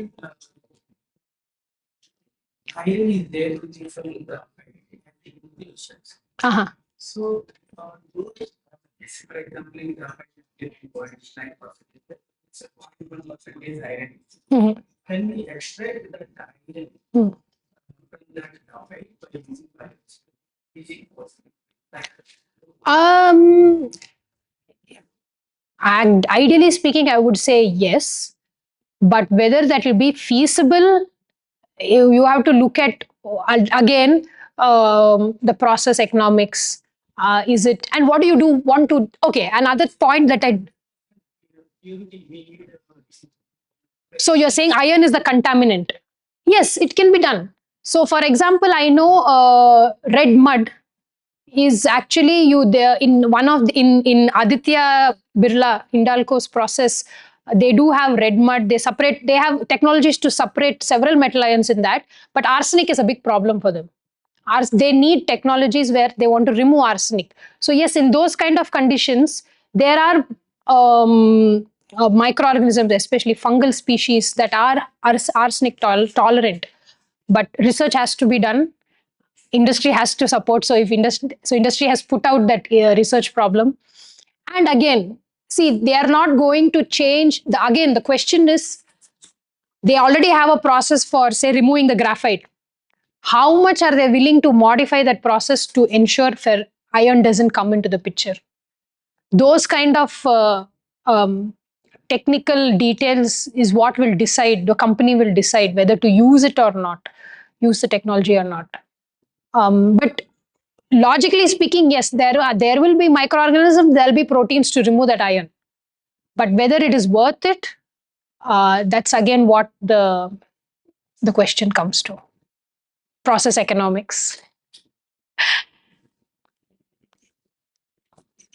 iron is there to different inclusions. Uh-huh. So, those, for example, in graphite, 0.9%, it's a 41% iron. Mhm. Can we extract that iron Mm. from that graphite by using biology? Is it possible? And ideally speaking, I would say yes. But whether that will be feasible, you have to look at again the process economics. Is it, and what do you do want to? Okay, another point that I. So you're saying iron is the contaminant? Yes, it can be done. So, for example, I know red mud is actually you there in one of the, in Aditya Birla Hindalco's process. They do have red mud. They separate. They have technologies to separate several metal ions in that. But arsenic is a big problem for them. They need technologies where they want to remove arsenic. So yes, in those kind of conditions, there are microorganisms, especially fungal species, that are arsenic tolerant. But research has to be done. Industry has to support. So if industry has put out that research problem, and again, see, they are not going to change. Again, the question is, they already have a process for, say, removing the graphite. How much are they willing to modify that process to ensure iron doesn't come into the picture? Those kind of technical details is what will decide, the company will decide whether to use it or not, use the technology or not. But logically speaking, yes, there will be microorganisms, there will be proteins to remove that iron. But whether it is worth it, that's again what the question comes to. Process economics.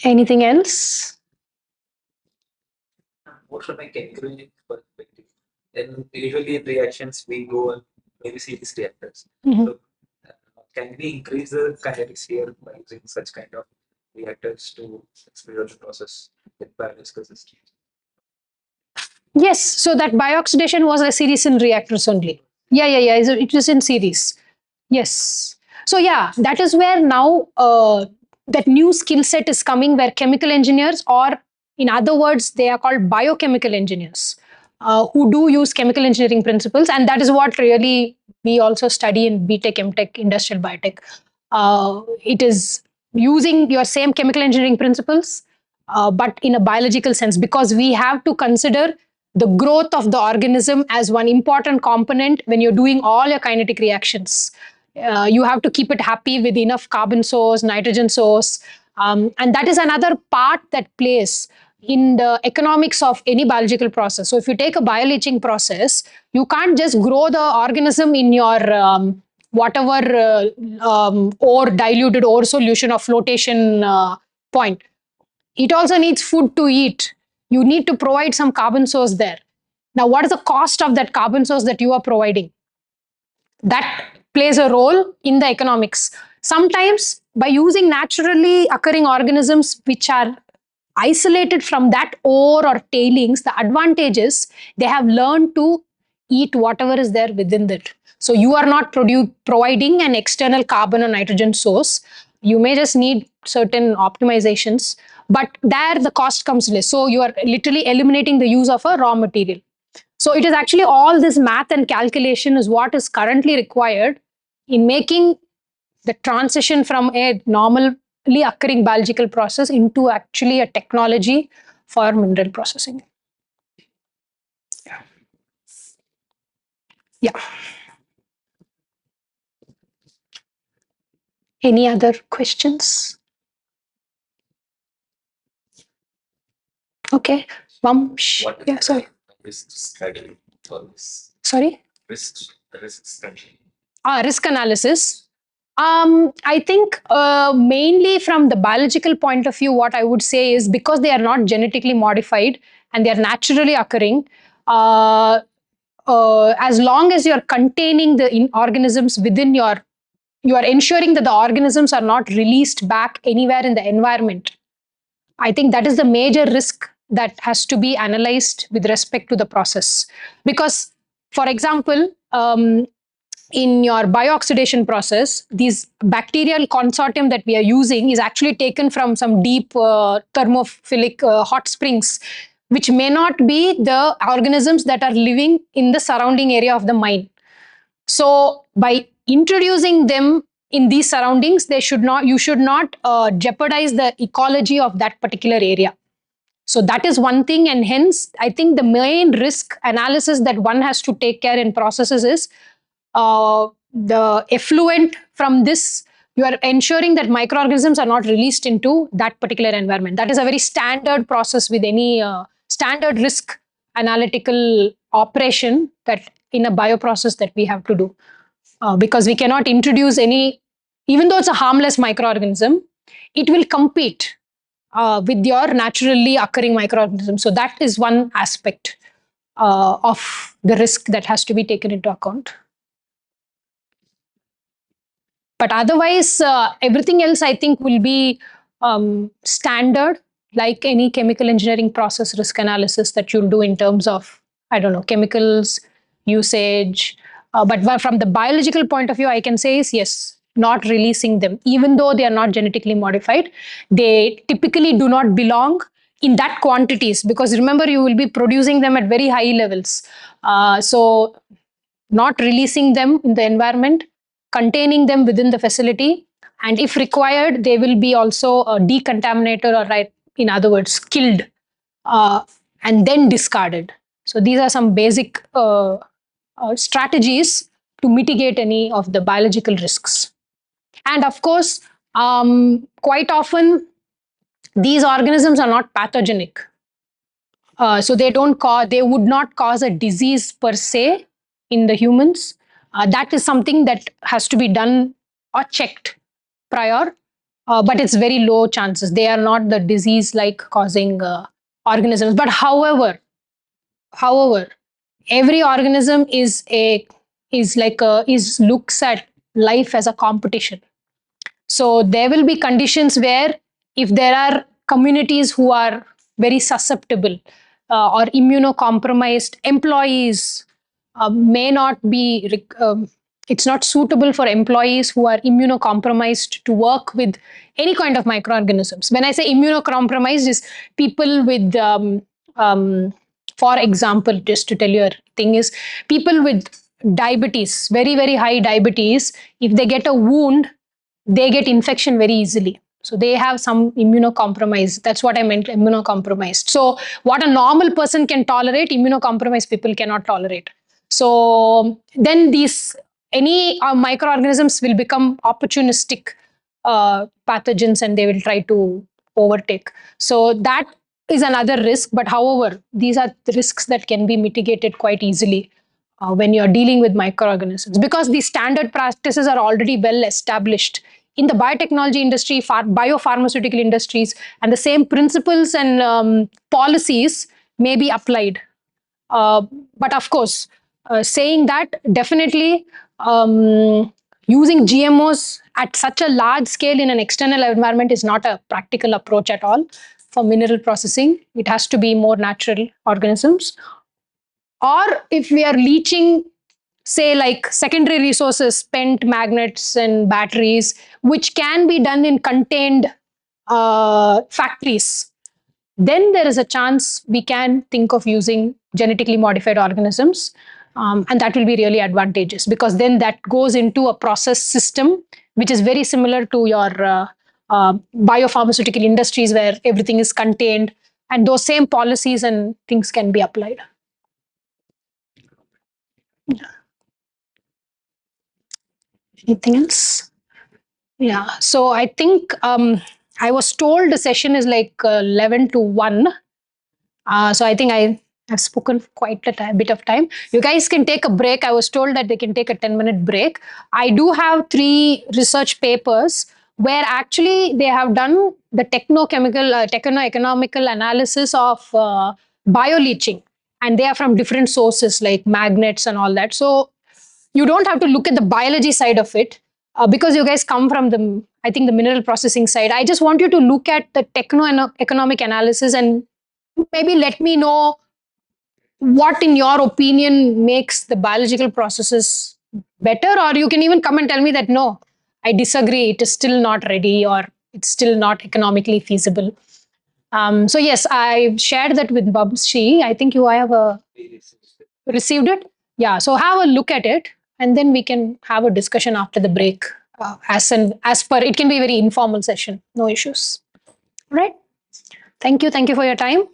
Anything else? More from a chemical engineering perspective, then usually in reactions we go and maybe see these reactors. Mhm. So, can we increase the kinetics here by using such kind of reactors to expedite the process with biological systems? Yes, so that bioxidation was a series in reactors only. Yeah. It was in series. Yes. So yeah, that is where now that new skill set is coming, where chemical engineers, or in other words, they are called biochemical engineers, who do use chemical engineering principles, and that is what really we also study in BTech, MTech, industrial biotech. It is using your same chemical engineering principles, but in a biological sense, because we have to consider the growth of the organism as one important component when you're doing all your kinetic reactions. You have to keep it happy with enough carbon source, nitrogen source, and that is another part that plays in the economics of any biological process. So if you take a bioleaching process, you can't just grow the organism in your whatever ore, diluted ore solution or flotation point. It also needs food to eat. You need to provide some carbon source there. Now, what is the cost of that carbon source that you are providing? That plays a role in the economics. Sometimes, by using naturally occurring organisms which are isolated from that ore or tailings, the advantage is they have learned to eat whatever is there within it. So you are not providing an external carbon or nitrogen source. You may just need certain optimizations, but there the cost comes less. So you are literally eliminating the use of a raw material. So it is actually all this math and calculation is what is currently required in making the transition from a normally occurring biological process into actually a technology for mineral processing. Yeah. Any other questions? Okay. Yeah, sorry. Risk study for this. Sorry? Risk study. Risk analysis. I think mainly from the biological point of view, what I would say is because they are not genetically modified and they are naturally occurring, as long as you are containing the organisms within you are ensuring that the organisms are not released back anywhere in the environment. I think that is the major risk that has to be analyzed with respect to the process. Because, for example, in your bioxidation process, these bacterial consortium that we are using is actually taken from some deep thermophilic hot springs, which may not be the organisms that are living in the surrounding area of the mine. So by introducing them in these surroundings, you should not jeopardize the ecology of that particular area. So that is one thing, and hence I think the main risk analysis that one has to take care in processes is the effluent from this. You are ensuring that microorganisms are not released into that particular environment. That is a very standard process with any standard risk analytical operation that in a bioprocess that we have to do. Because we cannot introduce any, even though it's a harmless microorganism, it will compete with your naturally occurring microorganisms. So that is one aspect of the risk that has to be taken into account. But otherwise, everything else I think will be standard, like any chemical engineering process risk analysis that you'll do in terms of, I don't know, chemicals, usage. But from the biological point of view, I can say is yes, not releasing them, even though they are not genetically modified. They typically do not belong in that quantities, because remember, you will be producing them at very high levels. So not releasing them in the environment, containing them within the facility, and if required, they will be also decontaminated, or right, in other words, killed, and then discarded. So these are some basic strategies to mitigate any of the biological risks. And of course, quite often these organisms are not pathogenic. So they would not cause a disease per se in the humans. That is something that has to be done or checked prior, but it's very low chances. They are not the disease-like causing organisms. But however, every organism looks at life as a competition. So there will be conditions where if there are communities who are very susceptible or immunocompromised, employees may not be, it's not suitable for employees who are immunocompromised to work with any kind of microorganisms. When I say immunocompromised, is people with, for example, just to tell you a thing is, people with diabetes, very, very high diabetes, if they get a wound, they get infection very easily. So they have some immunocompromise. That's what I meant, immunocompromised. So what a normal person can tolerate, immunocompromised people cannot tolerate. So then any microorganisms will become opportunistic pathogens, and they will try to overtake. So that is another risk. But however, these are the risks that can be mitigated quite easily when you're dealing with microorganisms, because these standard practices are already well established in the biotechnology industry, biopharmaceutical industries, and the same principles and policies may be applied. But of course, saying that, definitely using GMOs at such a large scale in an external environment is not a practical approach at all for mineral processing. It has to be more natural organisms. Or if we are leaching, say, like secondary resources, spent magnets and batteries, which can be done in contained factories, then there is a chance we can think of using genetically modified organisms. And that will be really advantageous because then that goes into a process system which is very similar to your biopharmaceutical industries where everything is contained and those same policies and things can be applied. Anything else? Yeah. So I think I was told the session is like 11 to 1. So I think I have spoken quite a bit of time. You guys can take a break. I was told that they can take a 10-minute break. I do have 3 research papers where actually they have done the techno-economical analysis of bioleaching. And they are from different sources like magnets and all that. So you don't have to look at the biology side of it because you guys come from the, I think, the mineral processing side. I just want you to look at the techno-economic analysis and maybe let me know what in your opinion makes the biological processes better, or you can even come and tell me that no, I disagree, it is still not ready or it's still not economically feasible. So yes, I shared that with Babshi. I think I have received it. Yeah, so have a look at it and then we can have a discussion after the break. As per, it can be a very informal session, no issues. Right? Thank you for your time.